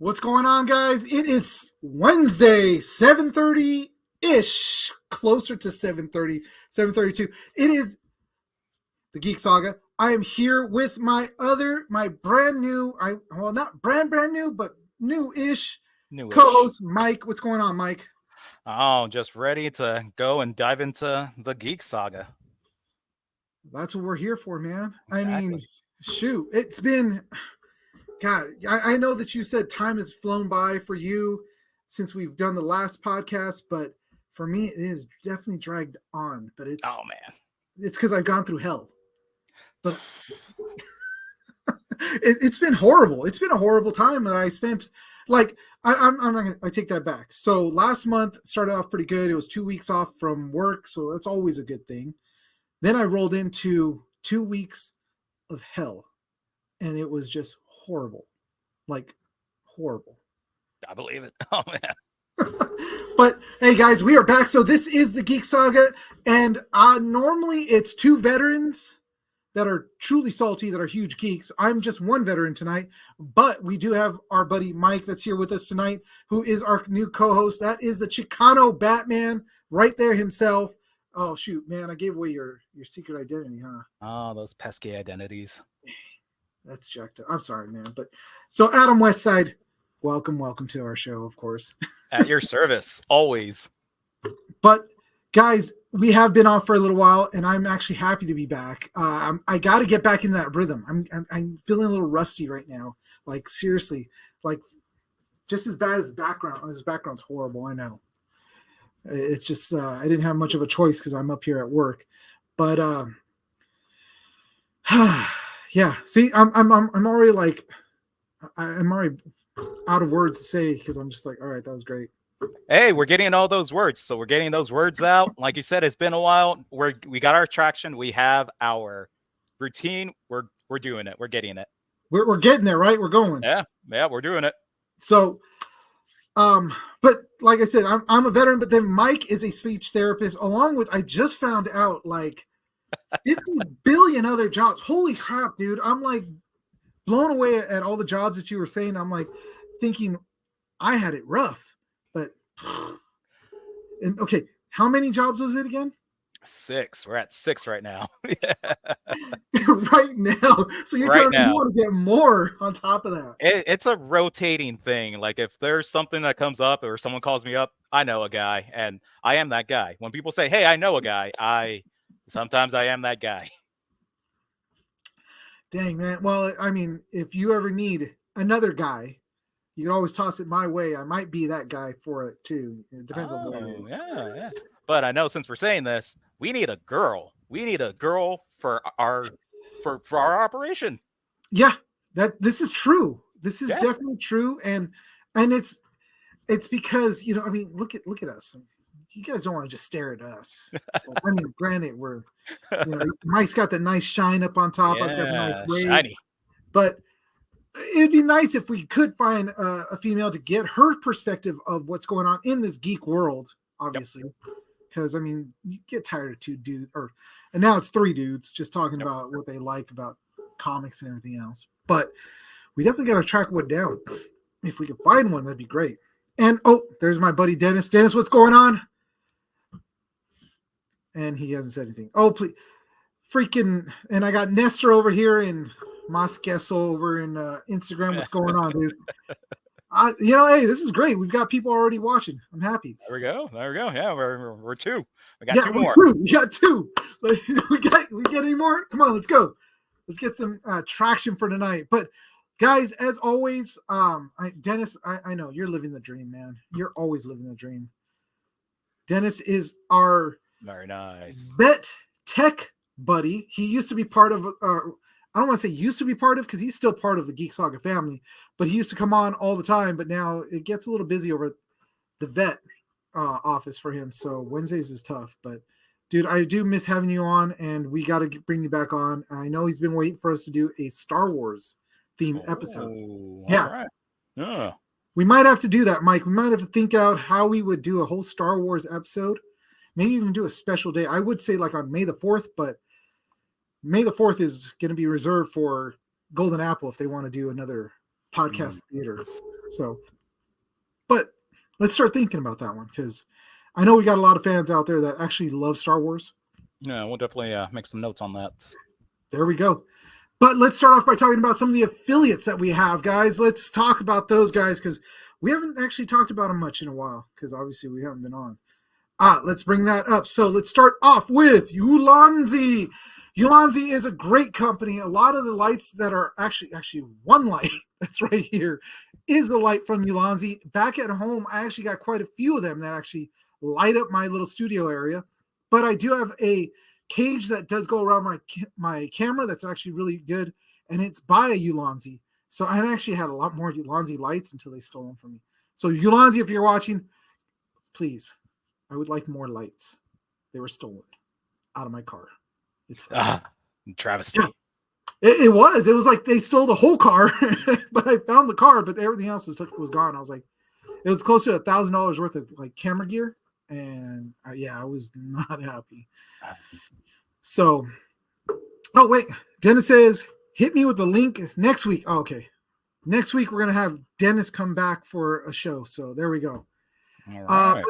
What's going on, guys? It is Wednesday, 7:30-ish, closer to 7:30, 7:32. It is the Geek Saga. I am here with my brand new, not brand new, but new-ish co-host, Mike. What's going on, Mike? Oh, just ready to go and dive into the Geek Saga. That's what we're here for, man. Exactly. I mean, shoot, it's been... God, I know that you said time has flown by for you since we've done the last podcast, but for me, it is definitely dragged on. But it's because I've gone through hell. But it's been horrible. It's been a horrible time that I spent. Like I'm not gonna, I take that back. So last month started off pretty good. It was 2 weeks off from work, so that's always a good thing. Then I rolled into 2 weeks of hell, and it was just horrible. Like horrible. I believe it. Oh man. But hey guys, we are back. So this is the Geek Saga, and normally it's two veterans that are truly salty, that are huge geeks. I'm just one veteran tonight, but we do have our buddy Mike that's here with us tonight, who is our new co-host. That is the Chicano Batman right there himself. Oh shoot, man, I gave away your secret identity, huh? Oh, those pesky identities. That's jacked up. I'm sorry, man. But so Adam Westside, welcome to our show, of course. At your service, always. But guys, we have been off for a little while, and I'm actually happy to be back. I got to get back into that rhythm. I'm feeling a little rusty right now. Like seriously, like just as bad as background. His background's horrible. I know. It's just I didn't have much of a choice because I'm up here at work, but yeah. See, I'm already like I'm already out of words to say because I'm just like, all right, that was great. Hey, we're getting all those words, so we're getting those words out. Like you said, it's been a while. We got our traction. We have our routine. We're doing it. We're getting it. We're getting there, right? We're going. Yeah, we're doing it. So, but like I said, I'm a veteran. But then Mike is a speech therapist, along with I just found out like 50 billion other jobs. Holy crap, dude! I'm like blown away at all the jobs that you were saying. I'm like thinking I had it rough, but and okay, how many jobs was it again? 6. We're at 6 right now. Right now. So you're telling me you want to get more on top of that. It's a rotating thing. Like if there's something that comes up or someone calls me up, I know a guy, and I am that guy. When people say, hey, I know a guy, sometimes I am that guy. Dang, man. Well, I mean, if you ever need another guy, you can always toss it my way. I might be that guy for it too. It depends on what it is. Yeah. But I know since we're saying this, we need a girl. We need a girl for our operation. Yeah, this is true. This is definitely true, and it's because I mean, look at us. You guys don't want to just stare at us. So, I mean, granted, we're Mike's got the nice shine up on top. I've got the nice wave, shiny. But it'd be nice if we could find a female to get her perspective of what's going on in this geek world, obviously. Because I mean, you get tired of 2 dudes, and now it's 3 dudes just talking about what they like about comics and everything else. But we definitely got to track one down. If we could find one, that'd be great. And there's my buddy Dennis. Dennis, what's going on? And he hasn't said anything. Oh, please, freaking! And I got Nestor over here and Mosqueso over in Instagram. What's going on, dude? Hey, this is great. We've got people already watching. I'm happy. There we go. Yeah, we're 2. We got 2 more. We got 2. We get any more? Come on, let's go. Let's get some traction for tonight. But guys, as always, Dennis, I know you're living the dream, man. You're always living the dream. Dennis is our very nice vet tech buddy. He used to be part of I don't want to say used to be part of because he's still part of the Geek Saga family, but he used to come on all the time. But now it gets a little busy over the vet office for him. So Wednesdays is tough. But dude, I do miss having you on, and we got to bring you back on. I know he's been waiting for us to do a Star Wars themed episode. Yeah. Right. Yeah. We might have to do that, Mike. We might have to think out how we would do a whole Star Wars episode. Maybe even do a special day. I would say like on May the 4th, but May the 4th is going to be reserved for Golden Apple if they want to do another podcast theater. So, but let's start thinking about that one because I know we got a lot of fans out there that actually love Star Wars. Yeah, we'll definitely make some notes on that. There we go. But let's start off by talking about some of the affiliates that we have, guys. Let's talk about those guys because we haven't actually talked about them much in a while because obviously we haven't been on. Let's bring that up. So let's start off with Ulanzi. Ulanzi is a great company. A lot of the lights that are actually one light that's right here is the light from Ulanzi. Back at home, I actually got quite a few of them that actually light up my little studio area. But I do have a cage that does go around my camera that's actually really good, and it's by a Ulanzi. So I actually had a lot more Ulanzi lights until they stole them from me. So Ulanzi, if you're watching, please, I would like more lights. They were stolen out of my car. It's travesty. Yeah, it was. It was like they stole the whole car, but I found the car, but everything else was gone. I was like, it was close to $1,000 worth of like camera gear, and I was not happy. So, oh wait, Dennis says, hit me with the link next week. Oh, okay. Next week, we're going to have Dennis come back for a show. So there we go. All right.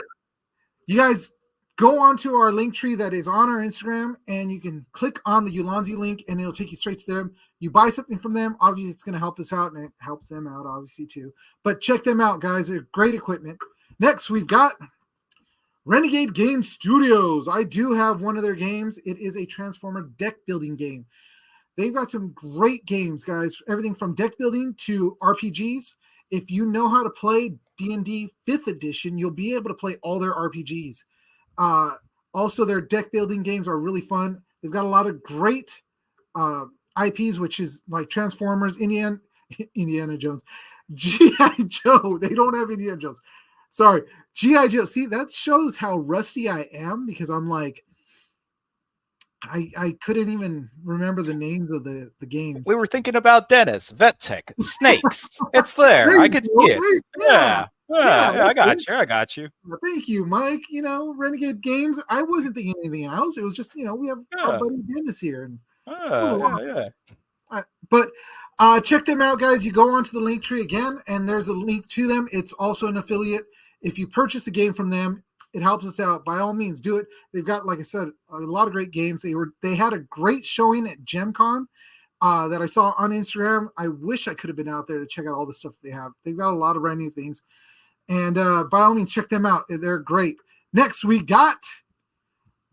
You guys go onto our link tree that is on our Instagram, and you can click on the Ulanzi link, and it'll take you straight to them. You buy something from them. Obviously, it's going to help us out, and it helps them out, obviously, too. But check them out, guys. They're great equipment. Next, we've got Renegade Game Studios. I do have one of their games. It is a Transformer deck building game. They've got some great games, guys. Everything from deck building to RPGs. If you know how to play D&D 5th edition, you'll be able to play all their RPGs. Also, their deck building games are really fun. They've got a lot of great IPs, which is like Transformers, Indiana Jones, G.I. Joe. They don't have Indiana Jones. Sorry, G.I. Joe. See, that shows how rusty I am because I'm like, I couldn't even remember the names of the games. We were thinking about Dennis, Vet Tech, Snakes. It's there. I could see it. Yeah, I got you. Thank you, Mike. Renegade Games. I wasn't thinking anything else. It was just, we have our buddy Dennis here. But check them out, guys. You go onto the link tree again, and there's a link to them. It's also an affiliate. If you purchase a game from them, it helps us out. By all means, do it. They've got, like I said, a lot of great games. They had a great showing at GemCon that I saw on Instagram. I wish I could have been out there to check out all the stuff they have. They've got a lot of brand new things. And by all means, check them out. They're great. Next, we got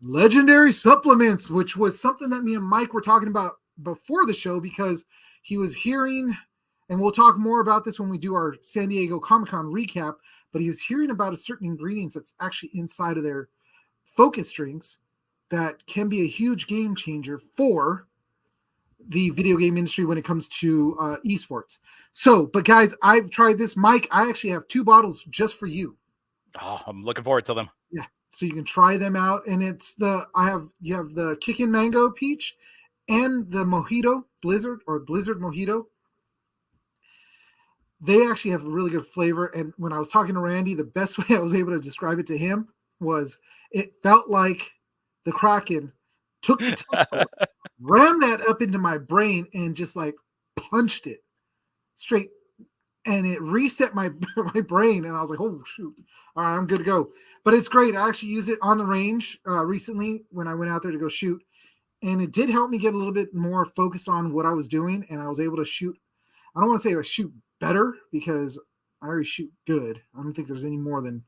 Legendary Supplements, which was something that me and Mike were talking about before the show because he was hearing, and we'll talk more about this when we do our San Diego Comic-Con recap, but he was hearing about a certain ingredients that's actually inside of their focus drinks that can be a huge game changer for the video game industry when it comes to esports. So, but guys, I've tried this. Mike, I actually have 2 bottles just for you. Oh, I'm looking forward to them. Yeah, so you can try them out, and you have the Kickin' Mango Peach and the Mojito Blizzard Mojito. They actually have a really good flavor, and when I was talking to Randy, the best way I was able to describe it to him was it felt like the Kraken took the tempo, rammed that up into my brain, and just like punched it straight, and it reset my brain, and I was like, oh shoot, all right, I'm good to go. But it's great. I actually used it on the range recently when I went out there to go shoot, and it did help me get a little bit more focused on what I was doing, and I was able to shoot. I don't want to say I shoot better because I already shoot good. I don't think there's any more than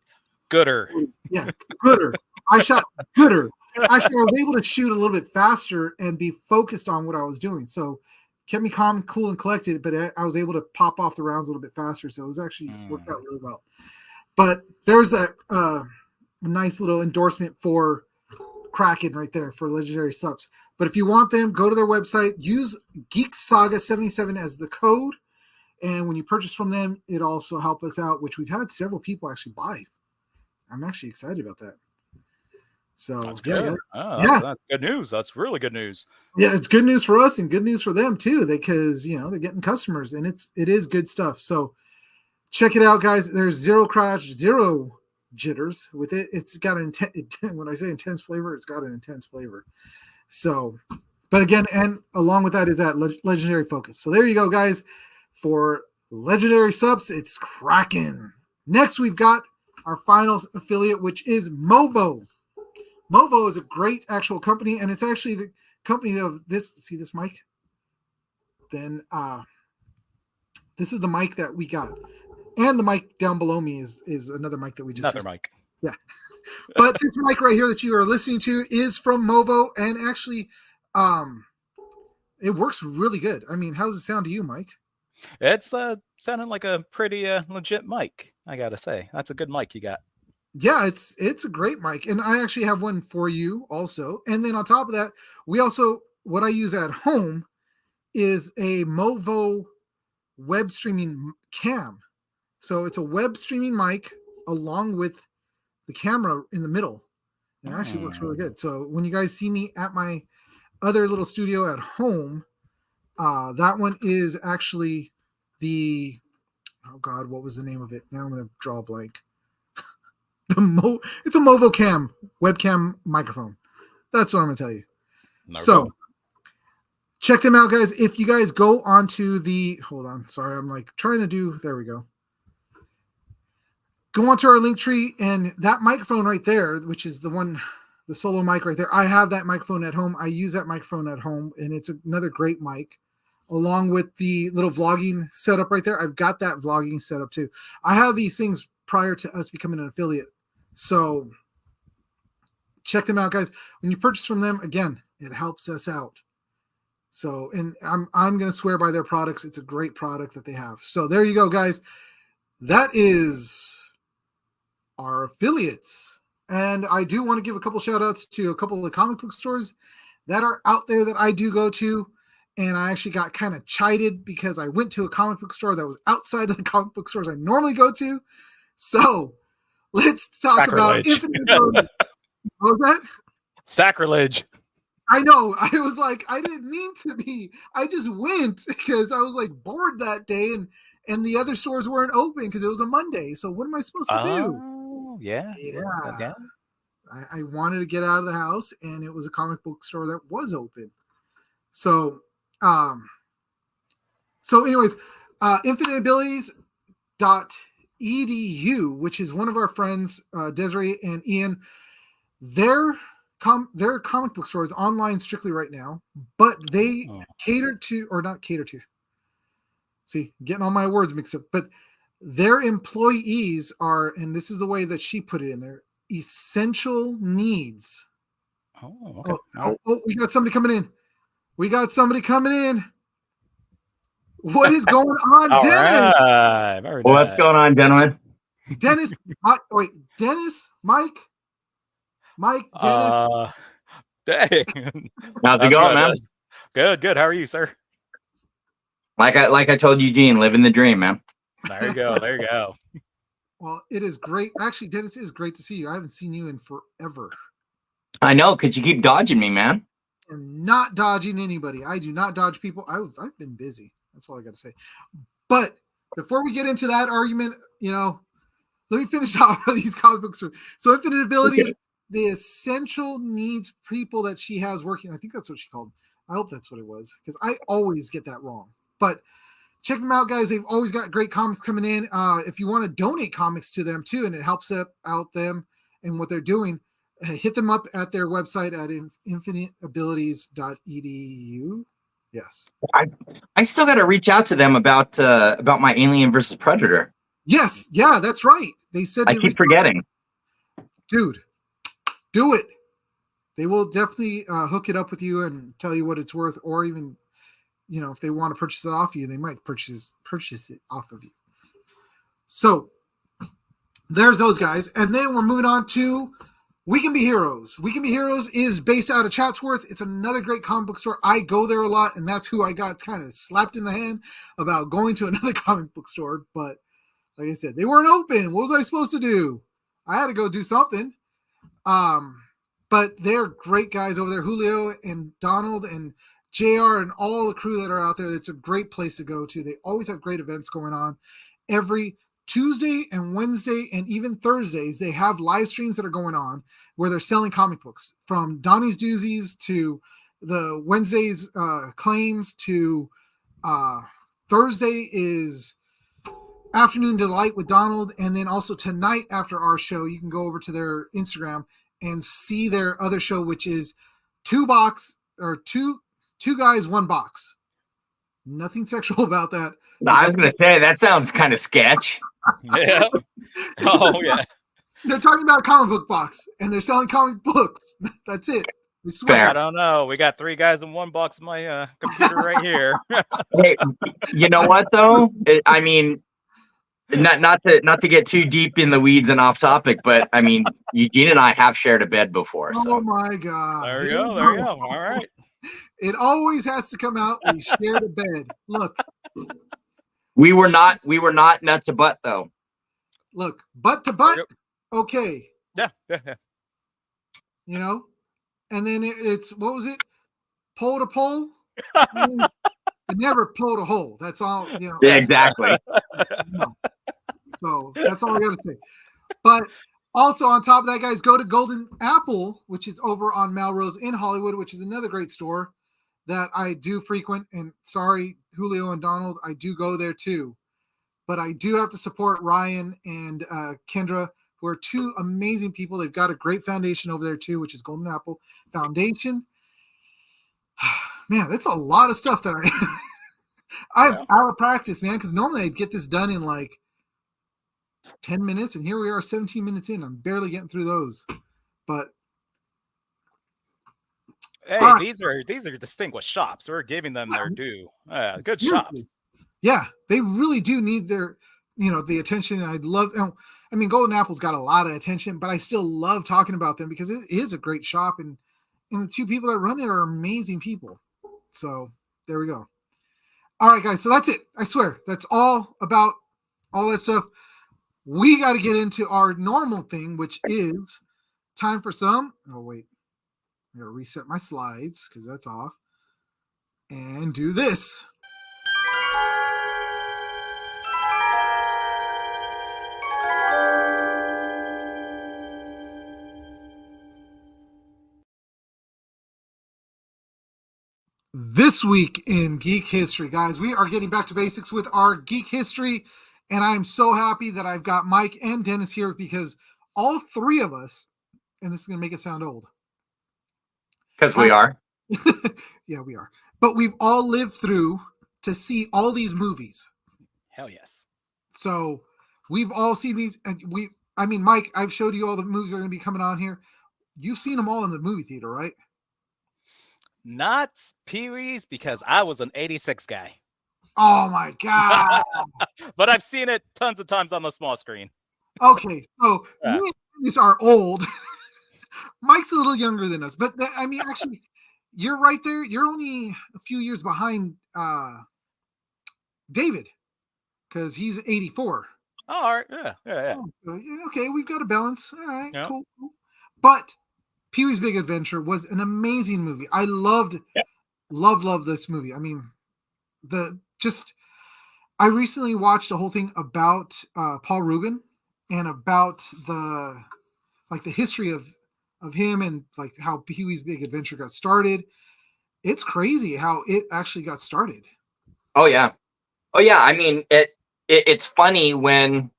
gooder. Yeah, gooder. I shot gooder. Actually, I was able to shoot a little bit faster and be focused on what I was doing. So kept me calm, cool, and collected, but I was able to pop off the rounds a little bit faster. So it was actually worked out really well. But there's that nice little endorsement for Kraken right there for Legendary Subs. But if you want them, go to their website, use Geek Saga 77 as the code. And when you purchase from them, it also helps us out, which we've had several people actually buy. I'm actually excited about that. So that's good. That's good news. That's really good news. Yeah, it's good news for us and good news for them too, because they're getting customers and it is good stuff. So check it out, guys. There's zero crash, zero jitters with it. It's got when I say intense flavor, it's got an intense flavor. So, but again, and along with that is that legendary focus. So there you go, guys, for Legendary subs, it's cracking. Next, we've got our final affiliate, which is Movo. Movo is a great actual company, and it's actually the company of this. See this mic? Then this is the mic that we got, and the mic down below me is another mic that we just Another mic. Yeah, but this mic right here that you are listening to is from Movo, and actually, it works really good. I mean, how does it sound to you, Mike? It's sounding like a pretty legit mic, I gotta say. That's a good mic you got. Yeah, it's a great mic, and I actually have one for you also. And then on top of that, we also what I use at home is a Movo web streaming cam. So it's a web streaming mic along with the camera in the middle. It actually works really good. So when you guys see me at my other little studio at home, that one is actually the oh god, what was the name of it? Now I'm gonna draw a blank. It's a Movo Cam webcam microphone. That's what I'm gonna tell you. So check them out, guys. If you guys go onto the hold on, sorry, I'm like trying to do there we go. Go onto our link tree, and that microphone right there, which is the one, the solo mic right there. I have that microphone at home. I use that microphone at home, and it's another great mic. Along with the little vlogging setup right there. I've got that vlogging setup too. I have these things prior to us becoming an affiliate. So check them out, guys. When you purchase from them, again, it helps us out. So, and I'm going to swear by their products. It's a great product that they have. So there you go, guys. That is our affiliates. And I do want to give a couple shout outs to a couple of the comic book stores that are out there that I do go to. And I actually got kind of chided because I went to a comic book store that was outside of the comic book stores I normally go to. So let's talk about Infinite Abilities. What was that? Sacrilege. I know. I was like, I didn't mean to be. I just went because I was like bored that day, and the other stores weren't open because it was a Monday. So what am I supposed to do? Oh, yeah. Okay. I wanted to get out of the house, and it was a comic book store that was open. So, anyways, infiniteabilities.edu, which is one of our friends, Desiree and Ian, their comic book store is online strictly right now, but they cater to, or not cater to, see, getting all my words mixed up, but their employees are, and this is the way that she put it in there, essential needs. Oh, okay. Oh, we got somebody coming in. What is going on, Dennis? Right. What's going on, gentlemen? Dennis, Dennis, Mike, Dennis. Dang. How's it going, man? Good. How are you, sir? Like I told Eugene, living the dream, man. There you go. Well, it is great. Actually, Dennis, it is great to see you. I haven't seen you in forever. I know, because you keep dodging me, man. I'm not dodging anybody. I do not dodge people. I've been busy. That's all I got to say. But before we get into that argument, let me finish off these comic books. So Infinite Abilities, the essential needs people that she has working. I think that's what she called them. I hope that's what it was, because I always get that wrong. But check them out, guys. They've always got great comics coming in. If you want to donate comics to them too, and it helps out them and what they're doing, hit them up at their website at infiniteabilities.edu. Yes. I still got to reach out to them about my Alien versus Predator. Yes. Yeah, that's right. They said I keep forgetting. Dude, do it. They will definitely hook it up with you and tell you what it's worth, or even, if they want to purchase it off you, they might purchase it off of you. So there's those guys. And then we're moving on to We Can Be Heroes. We Can Be Heroes is based out of Chatsworth. It's another great comic book store. I go there a lot, and that's who I got kind of slapped in the hand about going to another comic book store. But like I said, they weren't open. What was I supposed to do? I had to go do something. But they're great guys over there. Julio and Donald and JR and all the crew that are out there. It's a great place to go to. They always have great events going on. Every Tuesday and Wednesday and even Thursdays, they have live streams that are going on where they're selling comic books, from Donnie's Doozies to the Wednesday's claims to Thursday is Afternoon Delight with Donald, and then also tonight after our show, you can go over to their Instagram and see their other show, which is two guys, one box. Nothing sexual about that. No, I was going to say, that sounds kind of sketch. Yeah. Oh yeah. They're talking about a comic book box, and they're selling comic books. That's it. I swear. Fair. I don't know. We got 3 guys in one box in my computer right here. Hey, you know what though? I mean, not to get too deep in the weeds and off topic, but I mean, Eugene and I have shared a bed before. Oh So. my God. There you go. There you go. All right. It always has to come out. We shared a bed. Look. We were not nut to butt though. Look, butt to butt. Okay. Yeah. You know, and then it's what was it? Pole to pole. It never pulled a hole. That's all. You know. Yeah, exactly. So that's all I got to say. But also on top of that, guys, go to Golden Apple, which is over on Melrose in Hollywood, which is another great store that I do frequent. And sorry, Julio and Donald, I do go there too. But I do have to support Ryan and Kendra, who are 2 amazing people. They've got a great foundation over there too, which is Golden Apple Foundation. Man, that's a lot of stuff that I'm out of practice, man, because normally I'd get this done in like 10 minutes, and here we are 17 minutes in. I'm barely getting through those. But hey, these are distinguished shops. We're giving them their due. Good shops. Yeah, they really do need their, the attention. I'd love, I mean, Golden Apple's got a lot of attention, but I still love talking about them because it is a great shop, and the 2 people that run it are amazing people. So there we go. All right, guys. So that's it. I swear that's all about all that stuff. We got to get into our normal thing, which is time for some. Oh, wait. I got to reset my slides because that's off. And do this. This week in Geek History, guys, we are getting back to basics with our Geek History, and I'm so happy that I've got Mike and Dennis here because all 3 of us, and this is going to make it sound old. Because we are. Yeah, we are. But we've all lived through to see all these movies. Hell yes. So we've all seen these, and Mike, I've showed you all the movies that are going to be coming on here. You've seen them all in the movie theater, right? Not Pee-wee's because I was an 86 guy. Oh my God. But I've seen it tons of times on the small screen. Okay, so these are old. Mike's a little younger than us, but actually, you're right there. You're only a few years behind David because he's 84. Oh, all right. Yeah. Oh, so, okay, we've got a balance. All right, yeah. Cool. But Pee-wee's Big Adventure was an amazing movie. I loved this movie. I mean, I recently watched a whole thing about Paul Rubin and about the history of him and like how Pee-wee's Big Adventure got started. It's crazy how it actually got started. Oh yeah. I mean, it's funny when,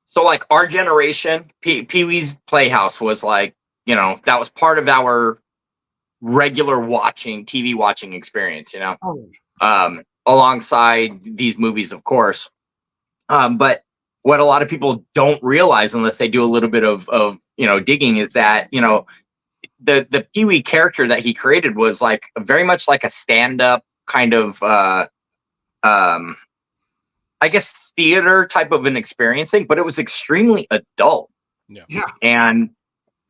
so like our generation, Pee-wee's Playhouse was like, that was part of our regular TV watching experience, alongside these movies, of course. But what a lot of people don't realize, unless they do a little bit of digging, is that, the Pee-wee character that he created was like very much like a stand-up kind of, I guess, theater type of an experiencing, but it was extremely adult. Yeah. And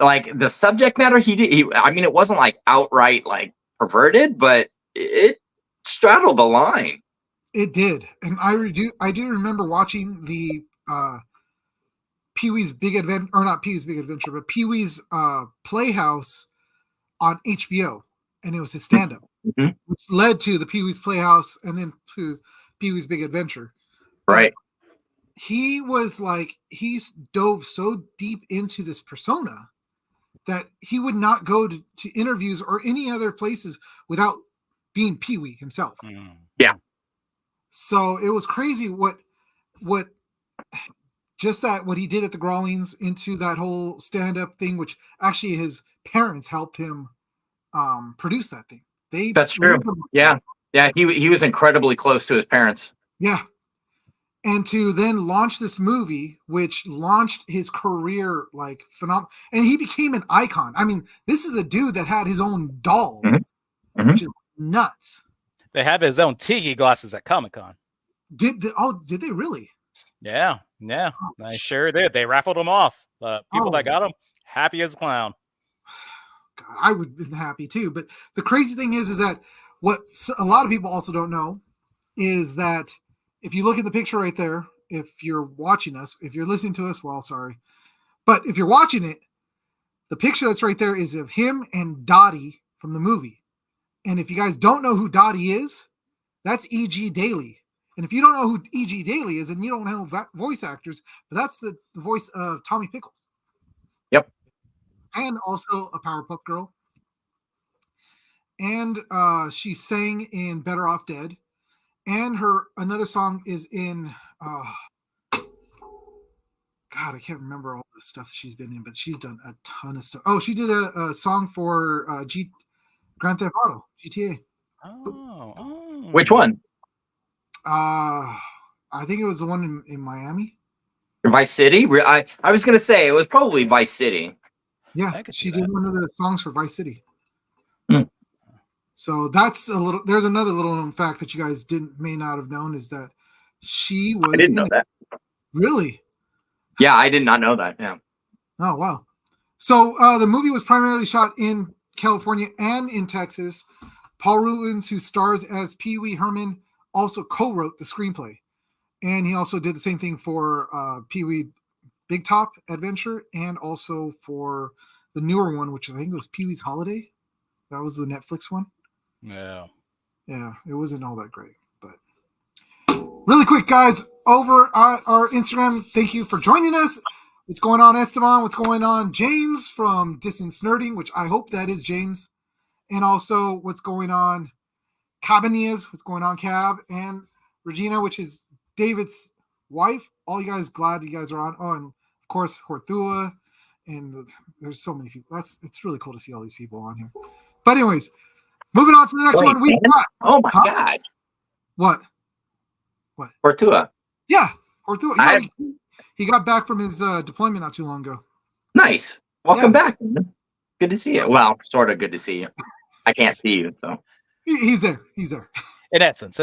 like the subject matter it wasn't like outright like perverted, but it straddled the line. It did. And I do remember watching the Pee-wee's Big Adventure, or not Pee-wee's Big Adventure, but Pee-wee's Playhouse on HBO, and it was his stand-up, which led to the Pee-wee's Playhouse and then to Pee-wee's Big Adventure. Right. But he dove so deep into this persona that he would not go to interviews or any other places without being Pee-wee himself. Yeah. So it was crazy what just that what he did at the Grawlings into that whole stand-up thing, which actually his parents helped him produce that thing. That's true. Yeah. Yeah. He was incredibly close to his parents. Yeah. And to then launch this movie, which launched his career like phenomenal, and he became an icon. I mean, this is a dude that had his own doll, which is nuts. They have his own tiki glasses at Comic-Con. Did they really? Yeah, I sure did. They raffled them off. People that got them, happy as a clown. God, I would have been happy too. But the crazy thing is that what a lot of people also don't know is that if you look at the picture right there, if you're watching us, if you're listening to us, well, sorry. But if you're watching it, the picture that's right there is of him and Dottie from the movie. And if you guys don't know who Dottie is, that's E.G. Daily. And if you don't know who E.G. Daily is, and you don't know voice actors, but that's the voice of Tommy Pickles. Yep. And also a Powerpuff Girl. And she sang in Better Off Dead. And another song is in God, I can't remember all the stuff she's been in, but she's done a ton of stuff. Oh, she did a song for Grand Theft Auto, GTA. Oh. Which one? I think it was the one in Miami. Vice City? I was going to say it was probably Vice City. Yeah, she did one of the songs for Vice City. Hmm. So that's there's another little known fact that you guys may not have known is that she was. I didn't know that. Really? Yeah, I did not know that. Yeah. Oh, wow. So the movie was primarily shot in California and in Texas. Paul Rubens, who stars as Pee Wee Herman, also co-wrote the screenplay. And he also did the same thing for Pee Wee Big Top Adventure and also for the newer one, which I think was Pee Wee's Holiday. That was the Netflix one. Yeah. Yeah, it wasn't all that great. But really quick, guys, over at our Instagram, thank you for joining us. What's going on, Esteban? What's going on, James from Distance Nerding, which I hope that is James. And also what's going on, Cabanias, what's going on, Cab, and Regina, which is David's wife. All you guys, glad you guys are on. Oh, and of course, Hortua, and there's so many people. It's really cool to see all these people on here. But anyways, moving on to the next one. We got. Oh my God! What? Hortua. Yeah, Hortua. Yeah, he got back from his deployment not too long ago. Nice. Welcome back. Good to see you. Well, sort of good to see you. I can't see you, so he's there. He's there. In essence.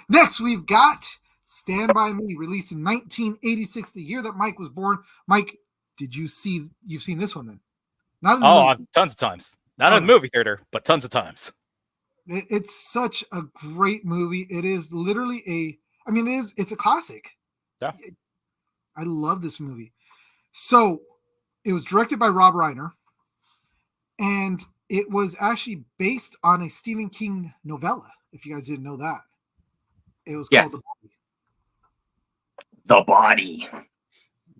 Next, we've got Stand By Me, released in 1986, the year that Mike was born. Mike, you've seen this one then? Not in the movie. Tons of times. Not in the movie theater, but tons of times. It's such a great movie. It is literally it's a classic. Yeah. I love this movie. So it was directed by Rob Reiner, and it was actually based on a Stephen King novella, if you guys didn't know that. It was called The Body.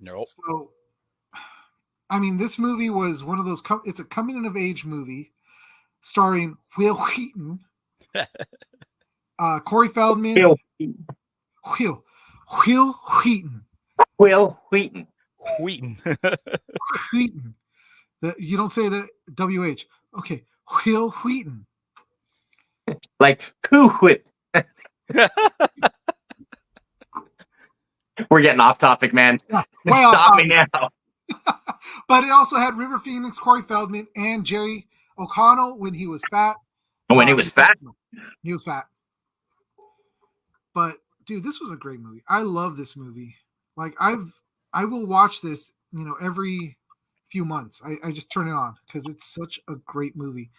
Nope. So, this movie was one of those, it's a coming of age movie starring Will Wheaton, Corey Feldman, Will Wheaton. Wheaton. You don't say the WH. Okay. Will Wheaton. Like Coo-Whit. We're getting off topic, man. Stop me now. But it also had River Phoenix, Corey Feldman, and Jerry O'Connell when he was fat. When he was fat? He was fat. But dude, this was a great movie. I love this movie. Like I will watch this, every few months. I just turn it on because it's such a great movie.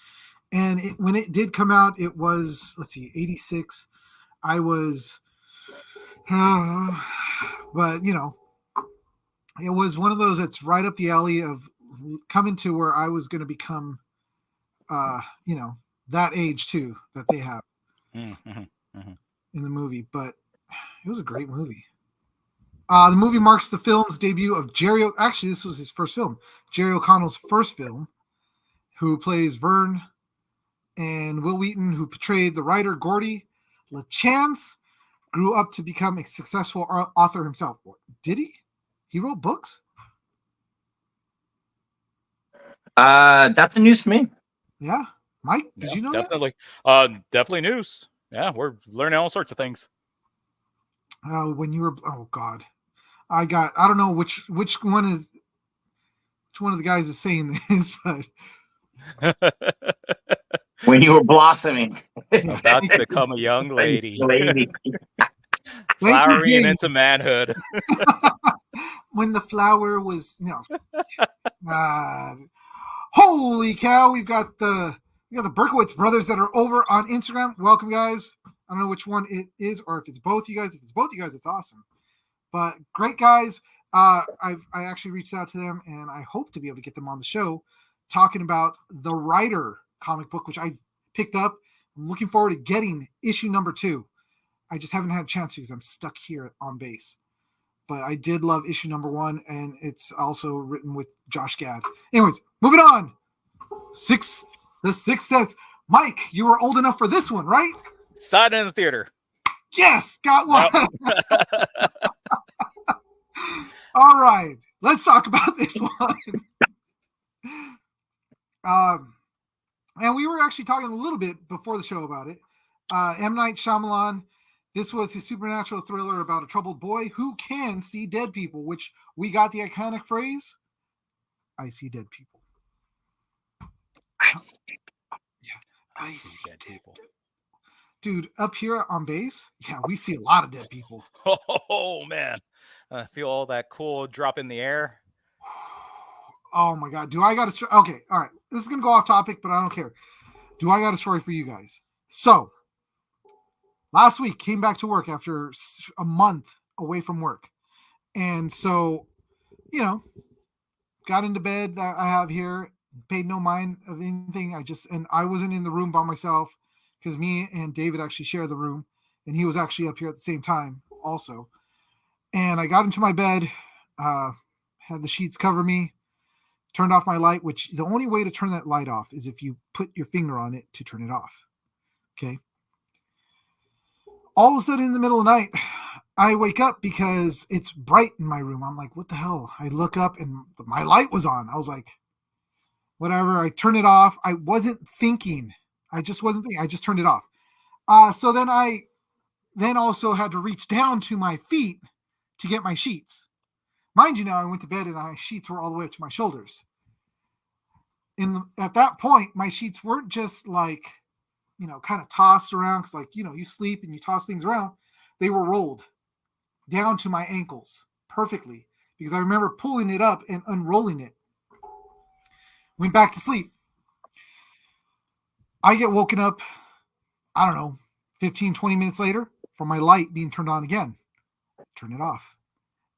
And when it did come out, it was 86. I was, but it was one of those that's right up the alley of coming to where I was going to become, that age too that they have in the movie. But it was a great movie. The movie marks the film's debut of Jerry. Actually, this was his first film. Jerry O'Connell's first film, who plays Vern, and Will Wheaton, who portrayed the writer Gordy LaChance. grew up to become a successful author himself. Did he? He wrote books? That's a news to me. Yeah. Mike, did you know definitely. Definitely news. Yeah, we're learning all sorts of things. When you were, oh God, I don't know which one of the guys is saying this, but When you were blossoming, about to become a young lady, Thank you, flowering James. into manhood. When the flower was holy cow, we got the Berkowitz brothers that are over on Instagram. Welcome, guys. I don't know which one it is, or if it's both you guys. If it's both you guys, it's awesome. But great guys. I actually reached out to them, and I hope to be able to get them on the show talking about the Rider comic book, which I picked up. I'm looking forward to getting issue number 2. I just haven't had a chance to because I'm stuck here on base. But I did love issue number 1, and it's also written with Josh Gad. Anyways, moving on. The Sixth Sense. Mike, you were old enough for this one, right? Saw it in the theater. Yes, got one. Yep. All right, let's talk about this one. And we were actually talking a little bit before the show about it. M. Night Shyamalan. This was his supernatural thriller about a troubled boy who can see dead people, which we got the iconic phrase, I see dead people. I see dead people. Dude, up here on base, yeah, we see a lot of dead people. Oh, man. I feel all that cool drop in the air. Oh, my God. Do I got a story? Okay, all right. This is going to go off topic, but I don't care. Do I got a story for you guys? So, last week, came back to work after a month away from work. And so, got into bed that I have here, paid no mind of anything. I wasn't in the room by myself because me and David actually share the room, and he was actually up here at the same time also. And I got into my bed, had the sheets cover me, turned off my light, which the only way to turn that light off is if you put your finger on it to turn it off. Okay. All of a sudden in the middle of the night, I wake up because it's bright in my room. I'm like, what the hell? I look up and my light was on. I was like, whatever. I turned it off. I wasn't thinking. I just turned it off. So then I also had to reach down to my feet to get my sheets. Mind you, now I went to bed and my sheets were all the way up to my shoulders. At that point, my sheets weren't just like, kind of tossed around because, you sleep and you toss things around. They were rolled down to my ankles perfectly because I remember pulling it up and unrolling it. Went back to sleep. I get woken up, I don't know, 15, 20 minutes later from my light being turned on again. Turn it off.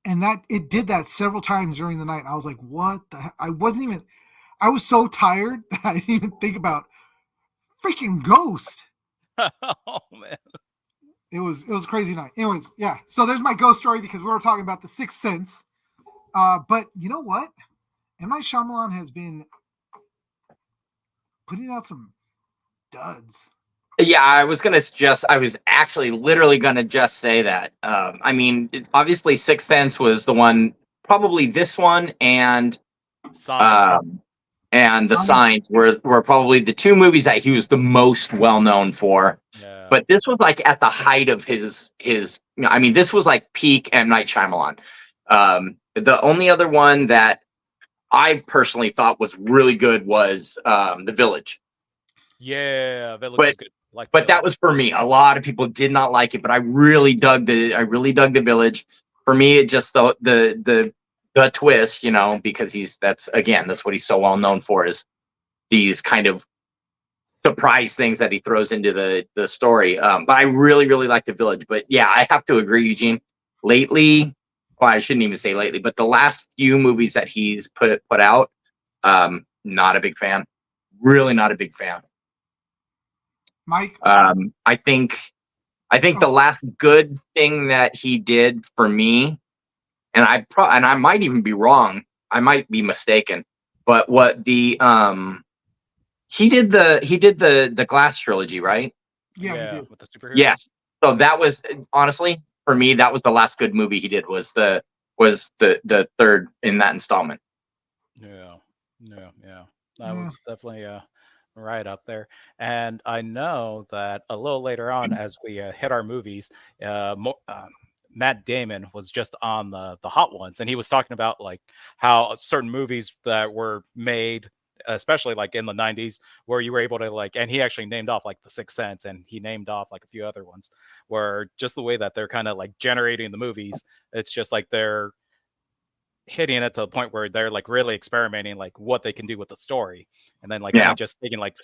And it did that several times during the night. I was like, what the heck? I was so tired that I didn't even think about freaking ghost. Oh, man. It was a crazy night. Anyways, yeah. So there's my ghost story because we were talking about the Sixth Sense. But you know what? M. Night Shyamalan has been putting out some duds. Yeah, I was actually literally gonna just say that. Obviously Sixth Sense was the one, probably this one and The Signs were probably the two movies that he was the most well known for. Yeah. But this was like at the height of his this was like peak M. Night Shyamalan. The only other one that I personally thought was really good was The Village. Yeah, Village was good. But that was for me. A lot of people did not like it, but I really dug The Village. For me, it just the twist, because that's what he's so well known for, is these kind of surprise things that he throws into the story. But I really, really like The Village. But yeah, I have to agree, Eugene. Lately, well, I shouldn't even say lately, but the last few movies that he's put out, not a big fan. Really not a big fan. Mike? I think the last good thing that he did for me, and I might even be wrong, I might be mistaken, but what he did the Glass trilogy, right? Yeah, he did. With the superheroes. Yes. So that was honestly for me, that was the last good movie he did. Was the third in that installment. Yeah, yeah, yeah. That Yeah. was definitely right up there. And I know that a little later on, as we hit our movies, Matt Damon was just on the Hot Ones, and he was talking about like how certain movies that were made, especially like in the '90s, where you were able to like, and he actually named off like The Sixth Sense, and he named off like a few other ones, where just the way that they're kind of like generating the movies, it's just like they're hitting it to the point where they're like really experimenting like what they can do with the story, and then like kind Yeah. of just taking like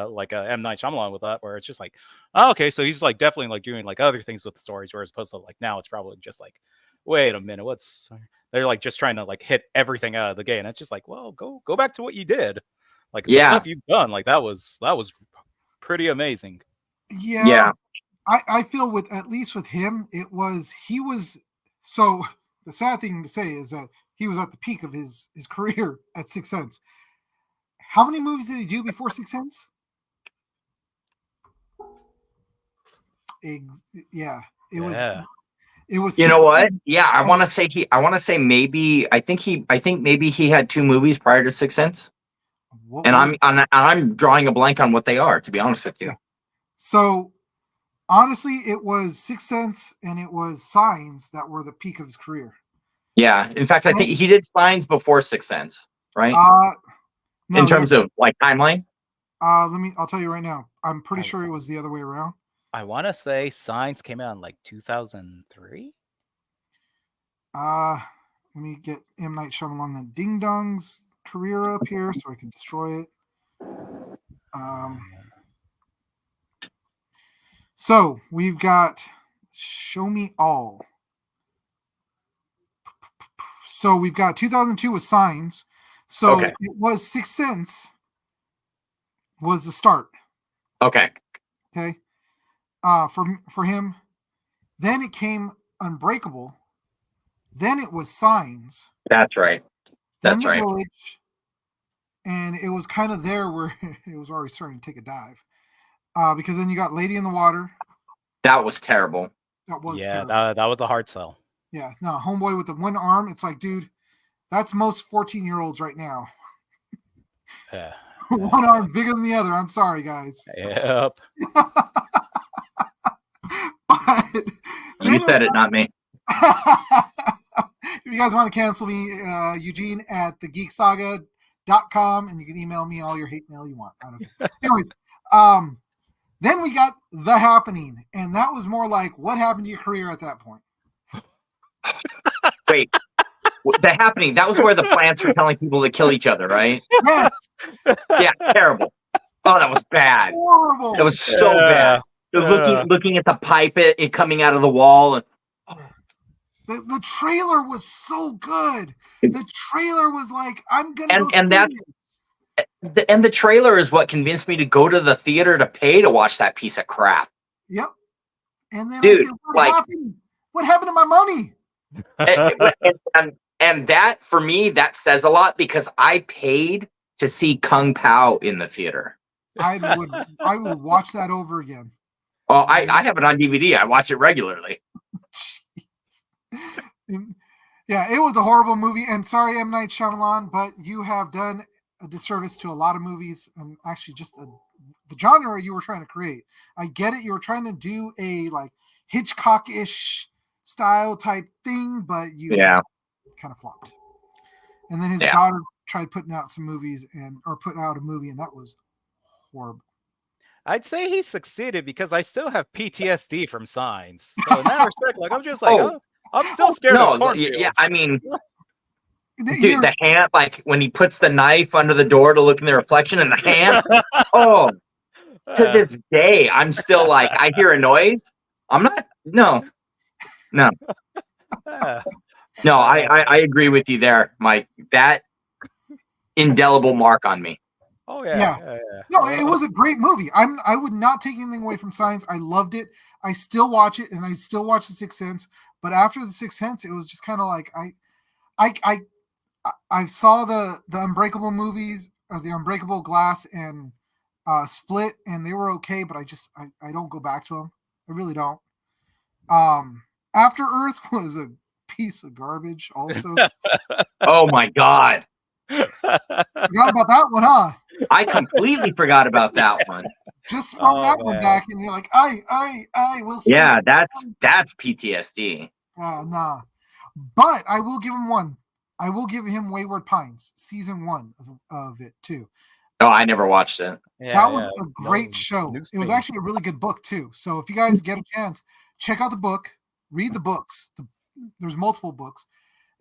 like a M Night Shyamalan with that, where it's just like, oh, okay, so he's like definitely like doing like other things with the stories, whereas opposed to like now it's probably just like, wait a minute, what's they're like just trying to like hit everything out of the gate, and it's just like, well, go back to what you did, like the Yeah. stuff you've done, like that was pretty amazing. Yeah. Yeah. I feel with at least with him, he was so the sad thing to say is that he was at the peak of his career at Sixth Sense. How many movies did he do before Sixth Sense? Yeah, it was. Yeah. It was. You know Sixth what? Sense. Yeah, I want to say maybe I think maybe he had 2 movies prior to Sixth Sense, What and were- I'm drawing a blank on what they are, to be honest with you. Yeah. So honestly, it was Sixth Sense and it was Signs that were the peak of his career. Yeah. In fact, I think he did Signs before Sixth Sense, right? No, in terms of like timeline. I'll tell you right now. I'm pretty sure it was the other way around. I want to say Signs came out in like 2003. Let me get M. Night Shyamalan and Ding Dong's career up here so I can destroy it. So we've got Show Me All. So we've got 2002 with Signs. So Okay. it was Sixth Sense was the start. Okay. Okay. For him, then it came Unbreakable. Then it was Signs. That's right. Then That's The right. Village. And it was kind of there where it was already starting to take a dive. Because then you got Lady in the Water. That was terrible. That was Yeah, terrible. that was a hard sell. Yeah, no, Homeboy with the one arm. It's like, dude, that's most 14-year-olds right now. Yeah. One arm bigger than the other. I'm sorry, guys. Yep. But You said it, not me. if you guys want to cancel me, Eugene at thegeeksaga.com, and you can email me all your hate mail you want. I don't care. Anyways, then we got The Happening, and that was more like, what happened to your career at that point? Wait. The Happening, that was where the plants were telling people to kill each other, right? Yes. Yeah, terrible. Oh, that was bad. Horrible. That was so bad. Looking at the pipe, it coming out of the wall. And, the trailer was so good. The trailer was like, I'm gonna go and that this. and the trailer is what convinced me to go to the theater to pay to watch that piece of crap. Yep. And then Dude, I said, what happened? What happened to my money? and that for me, that says a lot because I paid to see Kung Pao in the theater. I would watch that over again. Oh, I have it on DVD. I watch it regularly. Yeah, it was a horrible movie. And sorry, M. Night Shyamalan, but you have done a disservice to a lot of movies, and actually just the genre you were trying to create. I get it. You were trying to do a like Hitchcock-ish style type thing, but you kind of flopped. And then his daughter tried putting out some movies put out a movie, and that was horrible. I'd say he succeeded because I still have PTSD from Signs. So in that respect, like I'm just like, I'm still scared of cornfields. Yeah, I mean, dude, the hand, like when he puts the knife under the door to look in the reflection, and the hand. To this day, I'm still like, I hear a noise. I'm not. No. I agree with you there, Mike. That indelible mark on me. Oh yeah. No, it was a great movie. I would not take anything away from Signs. I loved it. I still watch it, and I still watch The Sixth Sense. But after The Sixth Sense, it was just kind of like I saw the Unbreakable movies, the Unbreakable Glass and Split, and they were okay. But I don't go back to them. I really don't. After Earth was a piece of garbage. Also, Oh my God. forgot about that one, huh? I completely forgot about that one. Just sprung Oh, that one man. back, and you're like, I will. Yeah, that's PTSD. Nah. But I will give him one. I will give him Wayward Pines, season 1 of it too. Oh, I never watched it. That was a great show. news It was me. actually a really good book too. So if you guys get a chance, check out the book, read the books. There's multiple books,